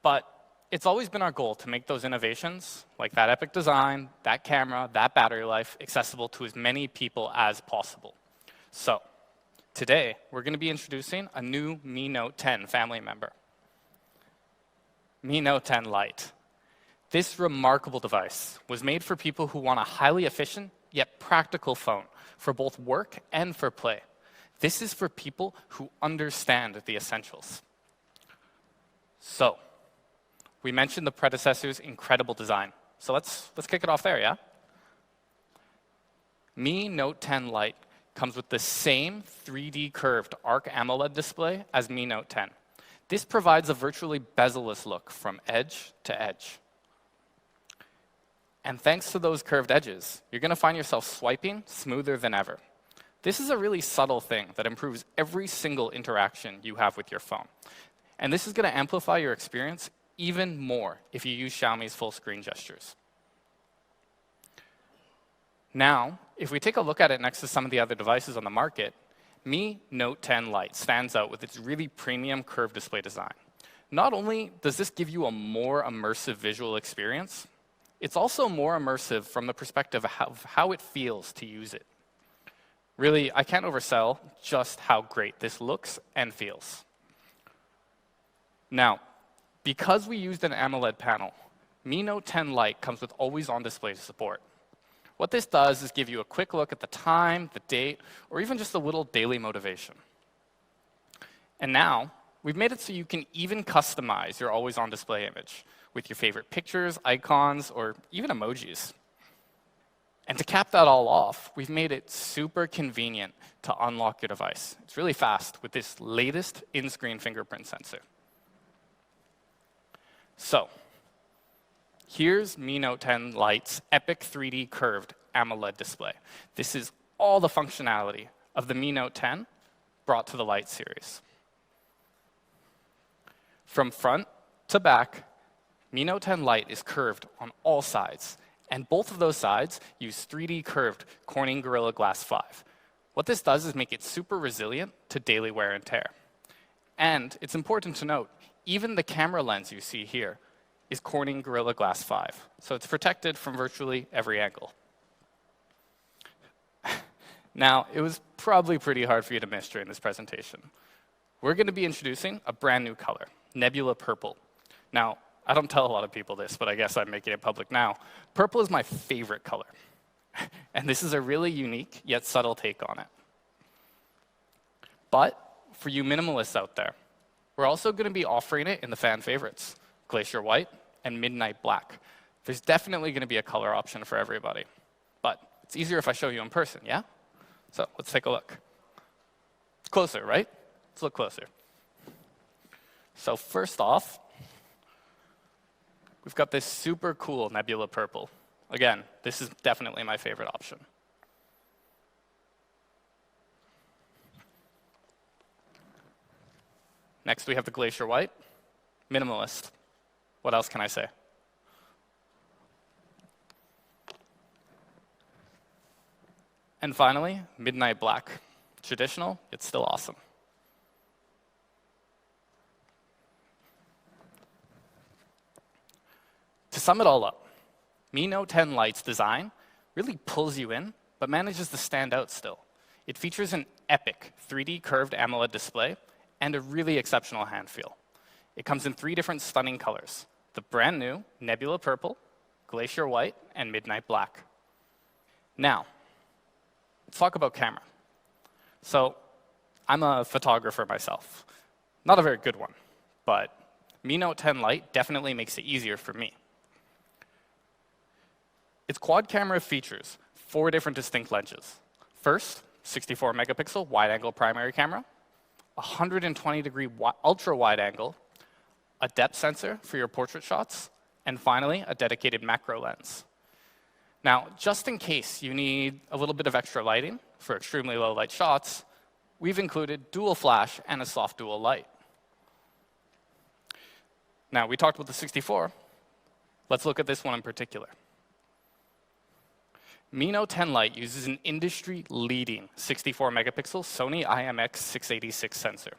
But it's always been our goal to make those innovations, like that epic design, that camera, that battery life, accessible to as many people as possible. So today, we're going to be introducing a new Mi Note 10 family member, Mi Note 10 Lite. This remarkable device was made for people who want a highly efficient yet practical phone for both work and for play. This is for people who understand the essentials. So, we mentioned the predecessor's incredible design. So let's kick it off there, yeah? Mi Note 10 Lite comes with the same 3D curved ARC AMOLED display as Mi Note 10. This provides a virtually bezel-less look from edge to edge. And thanks to those curved edges, you're going to find yourself swiping smoother than ever. This is a really subtle thing that improves every single interaction you have with your phone. And this is going to amplify your experience even more if you use Xiaomi's full screen gestures. Now, if we take a look at it next to some of the other devices on the market, Mi Note 10 Lite stands out with its really premium curved display design. Not only does this give you a more immersive visual experience, it's also more immersive from the perspective of how it feels to use it. Really, I can't oversell just how great this looks and feels. Now, because we used an AMOLED panel, Mi Note 10 Lite comes with always-on display support. What this does is give you a quick look at the time, the date, or even just a little daily motivation. And now, we've made it so you can even customize your always-on display image with your favorite pictures, icons, or even emojis. And to cap that all off, we've made it super convenient to unlock your device. It's really fast with this latest in-screen fingerprint sensor. So, here's Mi Note 10 Lite's epic 3D curved AMOLED display. This is all the functionality of the Mi Note 10 brought to the Lite series. From front to back, Mi Note 10 Lite is curved on all sides, and both of those sides use 3D curved Corning Gorilla Glass 5. What this does is make it super resilient to daily wear and tear. And it's important to note, even the camera lens you see here is Corning Gorilla Glass 5, so it's protected from virtually every angle. Now, it was probably pretty hard for you to miss during this presentation. We're going to be introducing a brand new color, Nebula Purple. Now, I don't tell a lot of people this, but I guess I'm making it public now. Purple is my favorite color. And this is a really unique yet subtle take on it. But for you minimalists out there, we're also going to be offering it in the fan favorites, Glacier White and Midnight Black. There's definitely going to be a color option for everybody. But it's easier if I show you in person, yeah? So let's take a look. It's closer, right? Let's look closer. So first off, we've got this super cool Nebula Purple. Again, this is definitely my favorite option. Next, we have the Glacier White. Minimalist. What else can I say? And finally, Midnight Black. Traditional, it's still awesome. To sum it all up, Mi Note 10 Lite's design really pulls you in, but manages to stand out still. It features an epic 3D curved AMOLED display and a really exceptional hand feel. It comes in 3 different stunning colors, the brand new Nebula Purple, Glacier White, and Midnight Black. Now, let's talk about camera. So, I'm a photographer myself. Not a very good one, but Mi Note 10 Lite definitely makes it easier for me. Its quad camera features 4 different distinct lenses. First, 64 megapixel wide-angle primary camera, 120-degree ultra-wide angle, a depth sensor for your portrait shots, and finally, a dedicated macro lens. Now, just in case you need a little bit of extra lighting, for extremely low light shots, we've included dual flash and a soft dual light. Now, we talked about the 64. Let's look at this one in particular. Mi Note 10 Lite uses an industry-leading 64-megapixel Sony IMX686 sensor.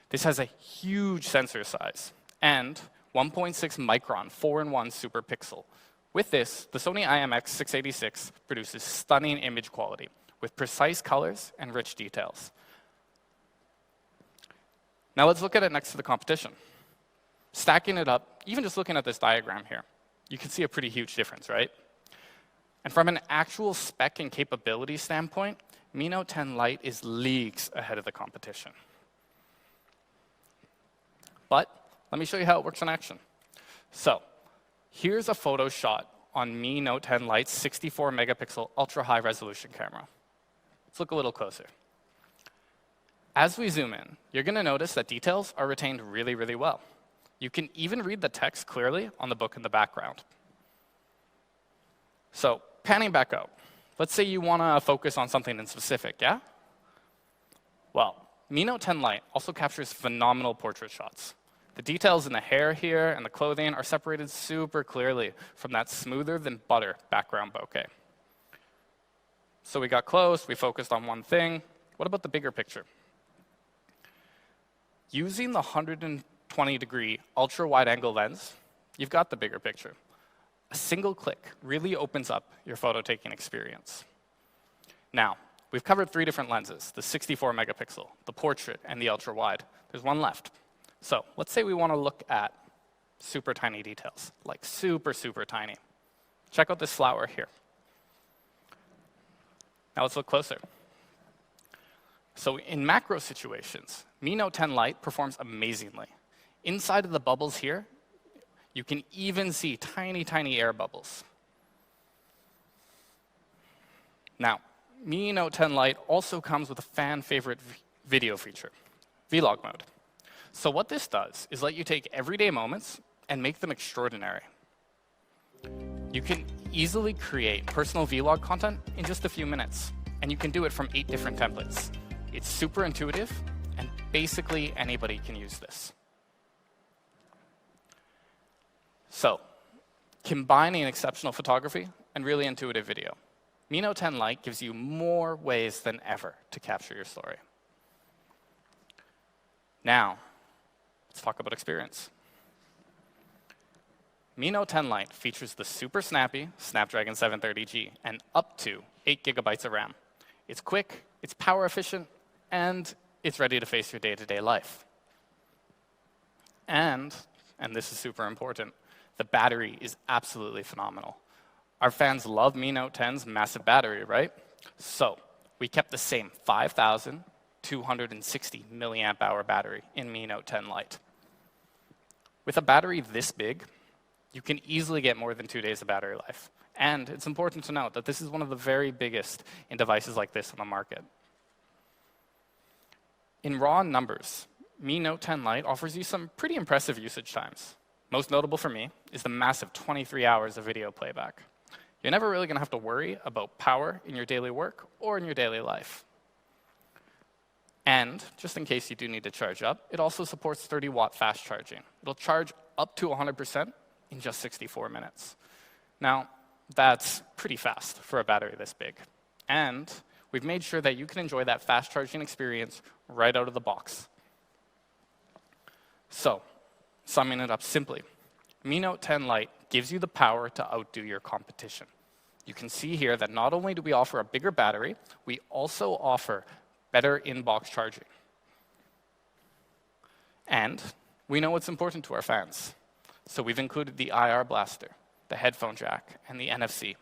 This has a huge sensor size and 1.6 micron 4-in-1 super pixel. With this, the Sony IMX686 produces stunning image quality with precise colors and rich details. Now let's look at it next to the competition. Stacking it up, even just looking at this diagram here, you can see a pretty huge difference, right? And from an actual spec and capability standpoint, Mi Note 10 Lite is leagues ahead of the competition. But let me show you how it works in action. So here's a photo shot on Mi Note 10 Lite's 64-megapixel ultra-high resolution camera. Let's look a little closer. As we zoom in, you're going to notice that details are retained really, really well. You can even read the text clearly on the book in the background. So panning back out, let's say you want to focus on something in specific, yeah? Well, Mi Note 10 Lite also captures phenomenal portrait shots. The details in the hair here and the clothing are separated super clearly from that smoother than butter background bokeh. So we got close, we focused on one thing. What about the bigger picture? Using the 120-degree ultra-wide-angle lens, you've got the bigger picture. A single click really opens up your photo-taking experience. Now, we've covered 3 different lenses, the 64-megapixel, the portrait, and the ultra-wide. There's one left. So let's say we want to look at super tiny details, like super, super tiny. Check out this flower here. Now let's look closer. So in macro situations, Mi Note 10 Lite performs amazingly. Inside of the bubbles here, you can even see tiny, tiny air bubbles. Now, Mi Note 10 Lite also comes with a fan-favorite video feature, vlog mode. So what this does is let you take everyday moments and make them extraordinary. You can easily create personal vlog content in just a few minutes, and you can do it from 8 different templates. It's super intuitive, and basically anybody can use this. So, combining exceptional photography and really intuitive video, Mi Note 10 Lite gives you more ways than ever to capture your story. Now, let's talk about experience. Mi Note 10 Lite features the super snappy Snapdragon 730G and up to 8 gigabytes of RAM. It's quick, it's power efficient, and it's ready to face your day-to-day life. And this is super important, the battery is absolutely phenomenal. Our fans love Mi Note 10's massive battery, right? So we kept the same 5,260 milliamp hour battery in Mi Note 10 Lite. With a battery this big, you can easily get more than 2 days of battery life. And it's important to note that this is one of the very biggest in devices like this on the market. In raw numbers, Mi Note 10 Lite offers you some pretty impressive usage times. Most notable for me is the massive 23 hours of video playback. You're never really going to have to worry about power in your daily work or in your daily life. And just in case you do need to charge up, it also supports 30-watt fast charging. It'll charge up to 100% in just 64 minutes. Now, that's pretty fast for a battery this big. And we've made sure that you can enjoy that fast charging experience right out of the box. So, summing it up simply, Mi Note 10 Lite gives you the power to outdo your competition. You can see here that not only do we offer a bigger battery, we also offer better in-box charging. And we know what's important to our fans. So we've included the IR blaster, the headphone jack, and the NFC.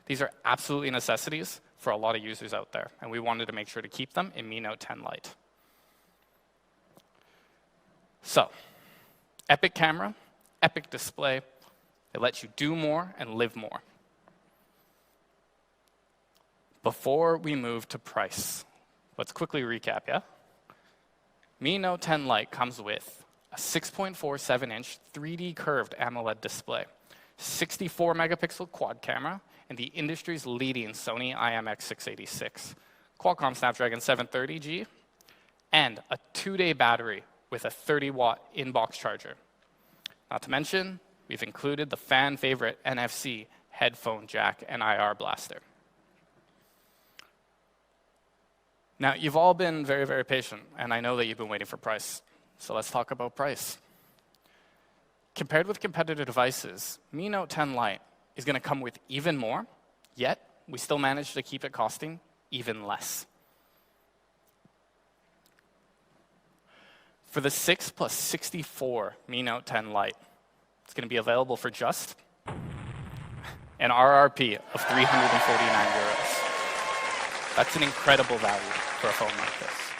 These are absolutely necessities for a lot of users out there, and we wanted to make sure to keep them in Mi Note 10 Lite. So, epic camera, epic display. It lets you do more and live more. Before we move to price, let's quickly recap, yeah? Mi Note 10 Lite comes with a 6.47-inch 3D curved AMOLED display, 64-megapixel quad camera, and the industry's leading Sony IMX686. Qualcomm Snapdragon 730G, and a 2-day battery with a 30-watt in-box charger. Not to mention, we've included the fan favorite NFC headphone jack and IR blaster. Now, you've all been very, very patient, and I know that you've been waiting for price. So let's talk about price. Compared with competitor devices, Mi Note 10 Lite is going to come with even more, yet we still managed to keep it costing even less. For the 6 plus 64 Mi Note 10 Lite, it's going to be available for just an RRP of 349 euros. That's an incredible value for a phone like this.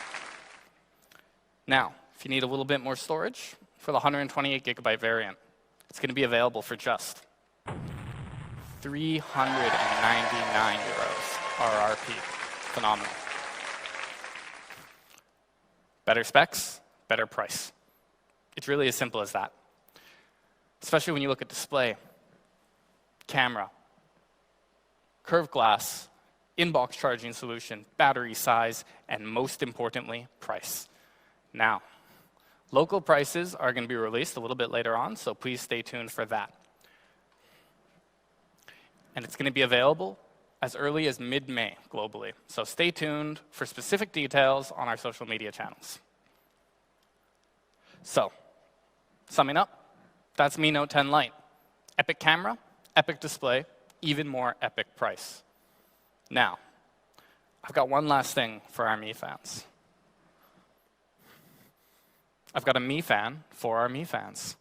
Now, if you need a little bit more storage, for the 128 gigabyte variant, it's going to be available for just 399 euros RRP. Phenomenal. Better specs, better price. It's really as simple as that. Especially when you look at display, camera, curved glass, in-box charging solution, battery size, and most importantly, price. Now, local prices are going to be released a little bit later on, so please stay tuned for that. And it's going to be available as early as mid-May globally. So stay tuned for specific details on our social media channels. So, summing up, that's Mi Note 10 Lite. Epic camera, epic display, even more epic price. Now, I've got one last thing for our Mi fans. I've got a Mi fan for our Mi fans.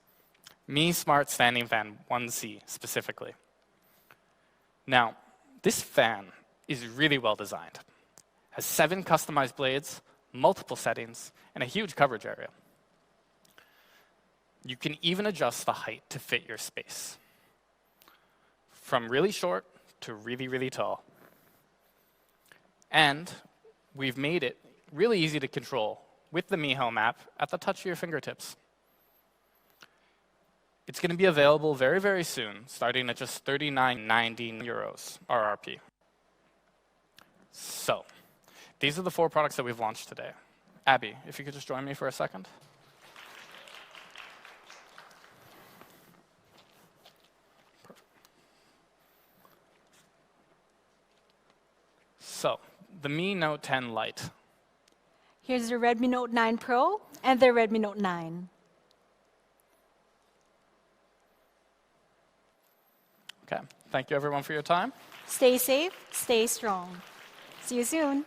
Mi Smart Standing Fan 1C specifically. Now, this fan is really well designed. Has 7 customized blades, multiple settings, and a huge coverage area. You can even adjust the height to fit your space. From really short to really, really tall. And we've made it really easy to control with the Mi Home app at the touch of your fingertips. It's going to be available very, very soon, starting at just 39.90 euros RRP. So, these are the 4 products that we've launched today. Abby, if you could just join me for a second. So, the Mi Note 10 Lite. Here's the Redmi Note 9 Pro and the Redmi Note 9. Okay, thank you everyone for your time. Stay safe, stay strong. See you soon.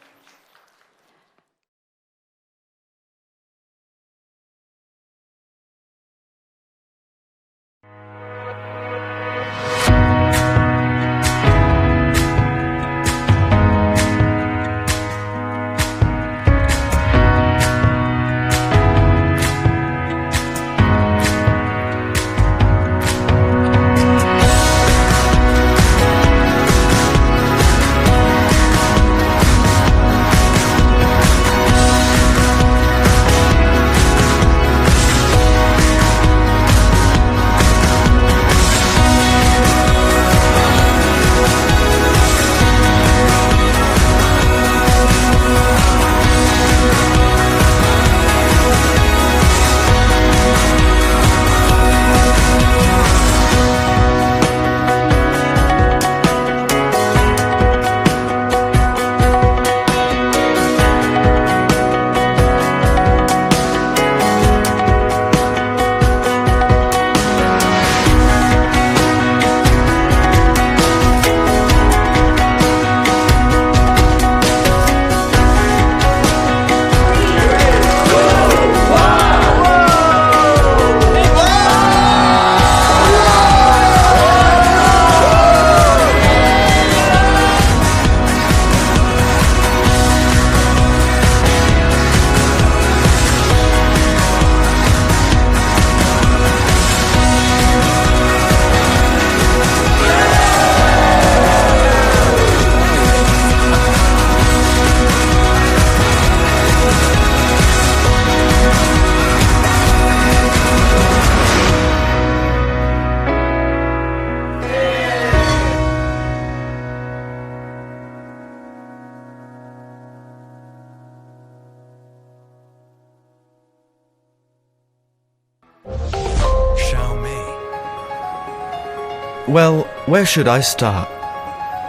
Well, where should I start?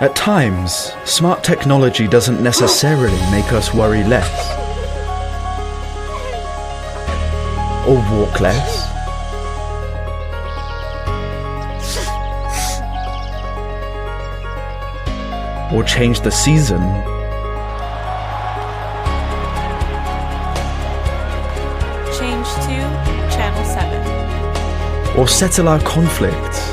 At times, smart technology doesn't necessarily make us worry less. Or walk less. Or change the season. Change to channel 7. Or settle our conflicts.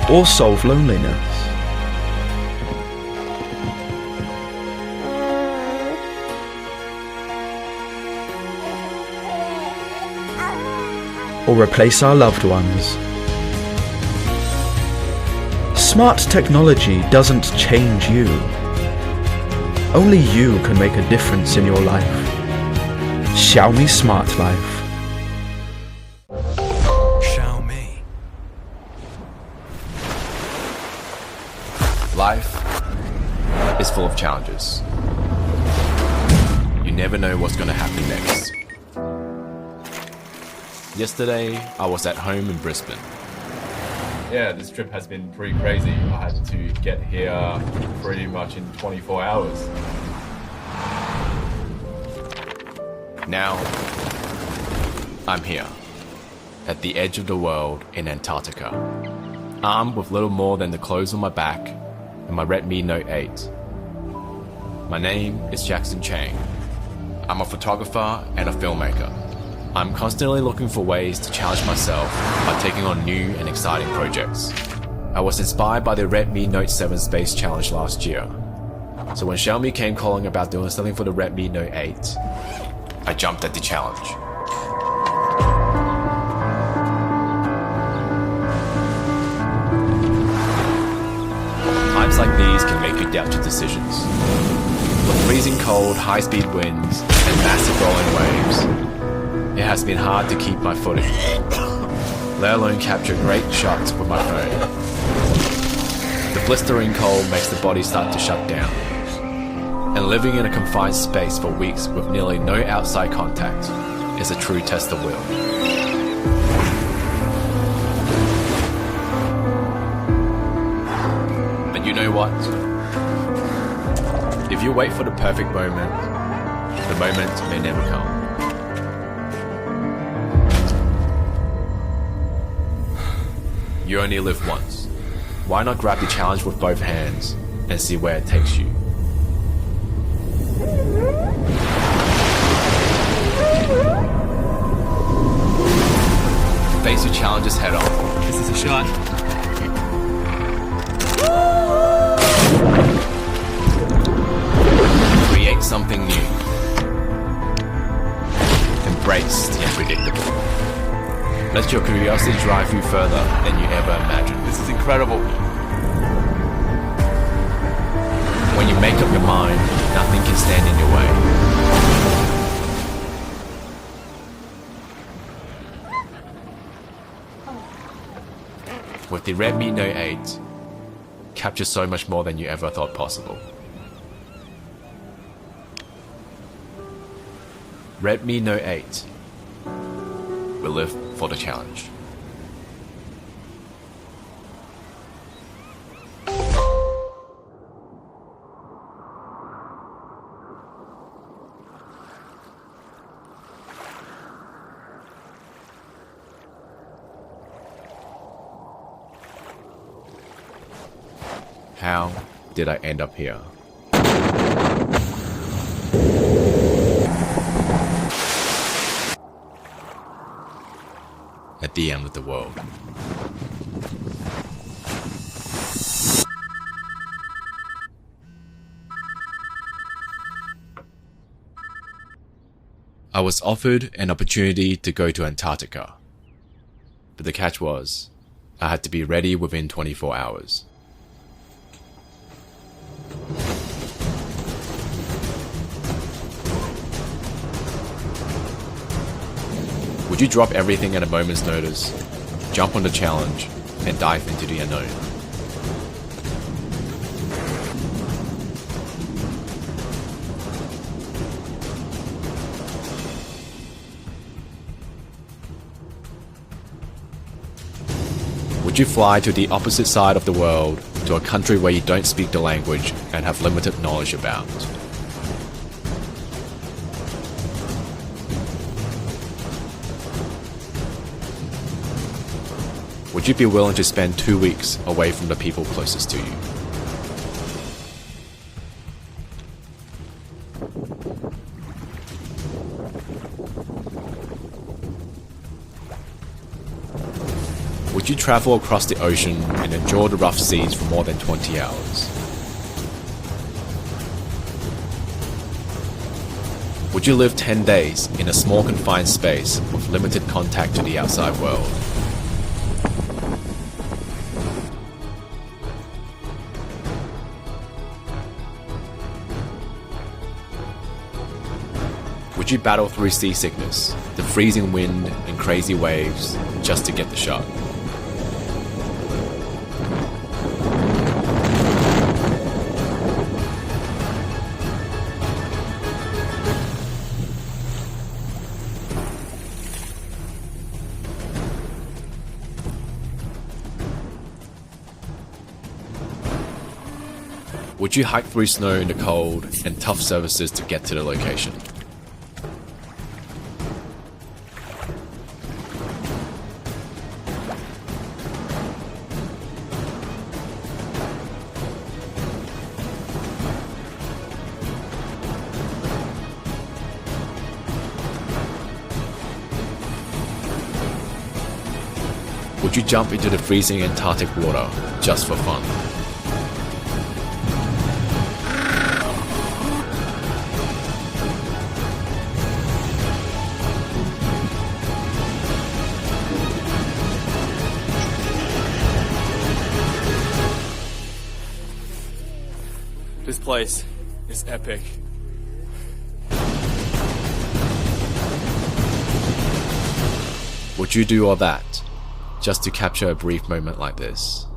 Or solve loneliness. Or replace our loved ones. Smart technology doesn't change you. Only you can make a difference in your life. Xiaomi Smart Life. Life is full of challenges. You never know what's going to happen next. Yesterday, I was at home in Brisbane. Yeah, this trip has been pretty crazy. I had to get here pretty much in 24 hours. Now, I'm here, at the edge of the world in Antarctica, armed with little more than the clothes on my back and my Redmi Note 8. My name is Chang. I'm a photographer and a filmmaker. I'm constantly looking for ways to challenge myself by taking on new and exciting projects. I was inspired by the Redmi Note 7 Space Challenge last year. So when Xiaomi came calling about doing something for the Redmi Note 8, I jumped at the challenge. Times like these can make you doubt your decisions. With freezing cold, high-speed winds, and massive rolling waves, it has been hard to keep my footing, let alone capture great shots with my phone. The blistering cold makes the body start to shut down, and living in a confined space for weeks with nearly no outside contact is a true test of will. But you know what? If you wait for the perfect moment, the moment may never come. You only live once. Why not grab the challenge with both hands and see where it takes you? Face your challenges head on. This is a shot. Create something new. Embrace the unpredictable. Let your curiosity drive you further than you ever imagined. This is incredible. When you make up your mind, nothing can stand in your way. With the Redmi Note 8, capture so much more than you ever thought possible. Redmi Note 8 will live for the challenge. How did I end up here? At the end of the world. I was offered an opportunity to go to Antarctica, but the catch was, I had to be ready within 24 hours. Would you drop everything at a moment's notice, jump on the challenge, and dive into the unknown? Would you fly to the opposite side of the world, to a country where you don't speak the language and have limited knowledge about? Would you be willing to spend 2 weeks away from the people closest to you? Would you travel across the ocean and endure the rough seas for more than 20 hours? Would you live 10 days in a small confined space with limited contact to the outside world? Would you battle through seasickness, the freezing wind and crazy waves just to get the shot? Would you hike through snow in the cold and tough surfaces to get to the location? Would you jump into the freezing Antarctic water just for fun? This place is epic. Would you do all that just to capture a brief moment like this?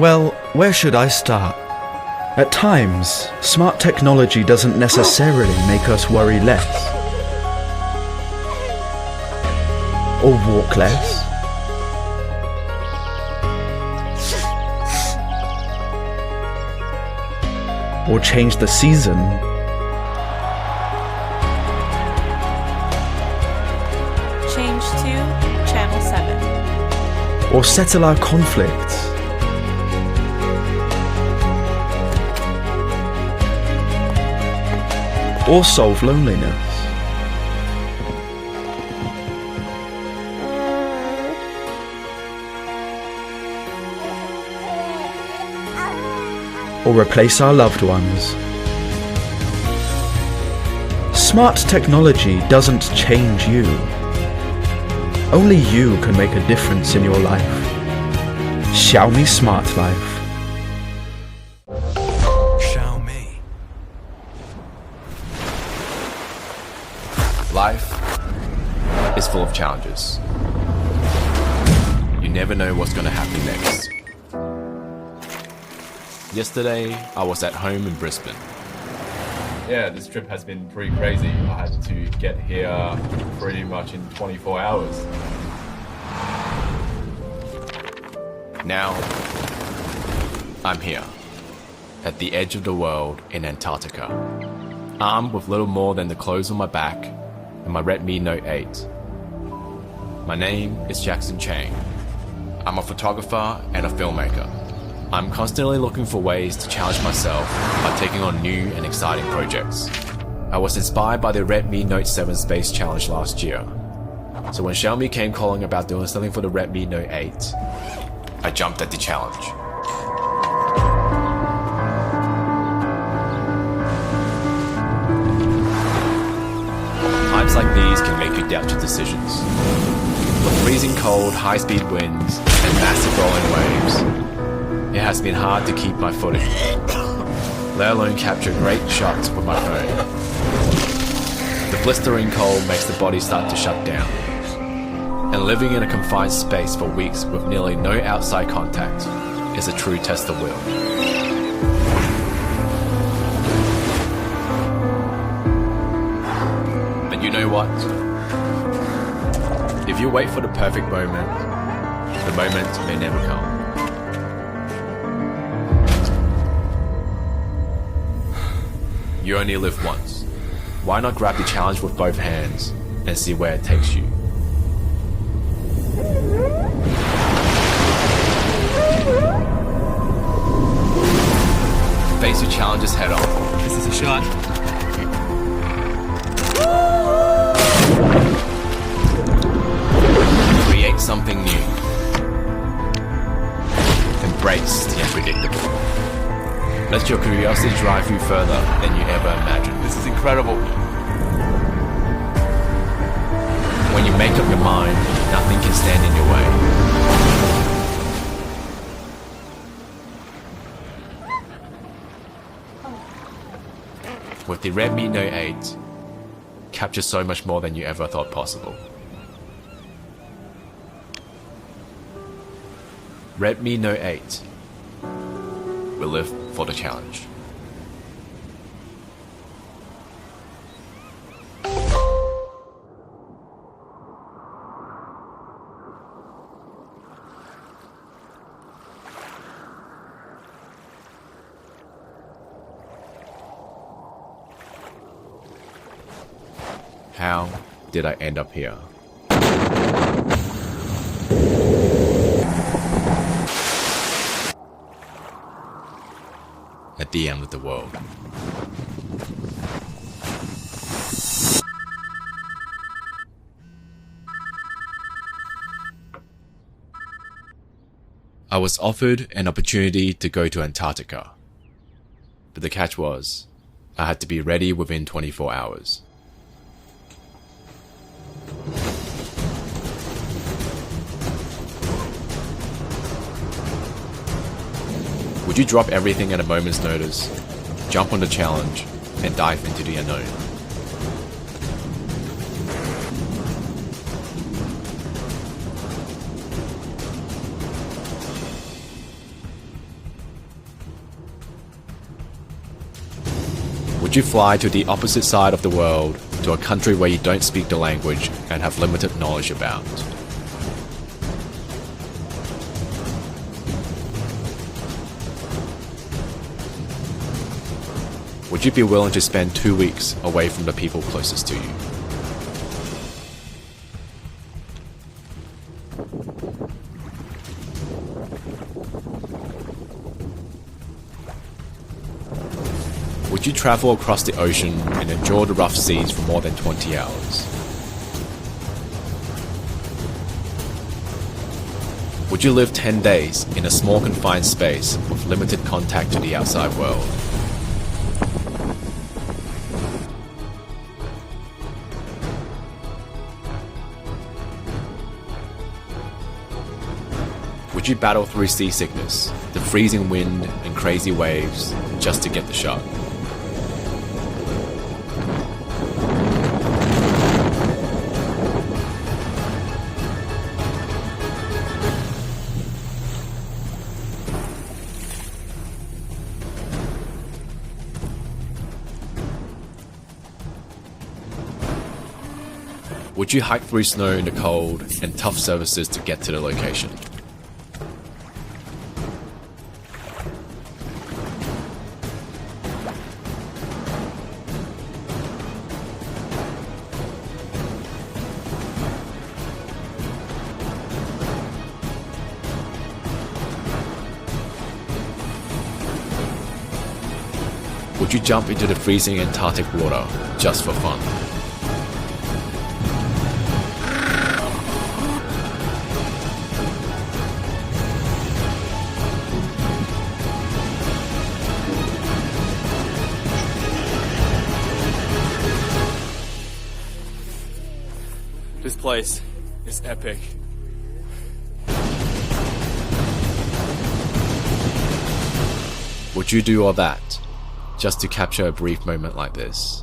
Well, where should I start? At times, smart technology doesn't necessarily make us worry less. Or walk less. Or change the season. Change to channel 7. Or settle our conflicts. Or solve loneliness. Or replace our loved ones. Smart technology doesn't change you. Only you can make a difference in your life. Xiaomi Smart Life. Life is full of challenges. You never know what's going to happen next. Yesterday, I was at home in Brisbane. Yeah, this trip has been pretty crazy. I had to get here pretty much in 24 hours. Now, I'm here, at the edge of the world in Antarctica, armed with little more than the clothes on my back and my Redmi Note 8. My name is Chang. I'm a photographer and a filmmaker. I'm constantly looking for ways to challenge myself by taking on new and exciting projects. I was inspired by the Redmi Note 7 Space Challenge last year. So when Xiaomi came calling about doing something for the Redmi Note 8, I jumped at the challenge. Times like these can make you doubt your decisions. With freezing cold, high-speed winds, and massive rolling waves, it has been hard to keep my footing, let alone capture great shots with my phone. The blistering cold makes the body start to shut down, and living in a confined space for weeks with nearly no outside contact is a true test of will. But you know what? If you wait for the perfect moment, the moment may never come. You only live once. Why not grab the challenge with both hands and see where it takes you? Face your challenges head on. This is a shot. Create something new. Embrace the unpredictable. Let your curiosity drive you further than you ever imagined. This is incredible. When you make up your mind, nothing can stand in your way. With the Redmi Note 8, capture so much more than you ever thought possible. Redmi Note 8 will live for the challenge. How did I end up here? At the end of the world. I was offered an opportunity to go to Antarctica, but the catch was, I had to be ready within 24 hours. Would you drop everything at a moment's notice, jump on the challenge, and dive into the unknown? Would you fly to the opposite side of the world, to a country where you don't speak the language and have limited knowledge about? Would you be willing to spend 2 weeks away from the people closest to you? Would you travel across the ocean and endure the rough seas for more than 20 hours? Would you live 10 days in a small confined space with limited contact to the outside world? Would you battle through seasickness, the freezing wind and crazy waves just to get the shot? Would you hike through snow in the cold and tough surfaces to get to the location? Would you jump into the freezing Antarctic water just for fun? This place is epic. Would you do all that just to capture a brief moment like this?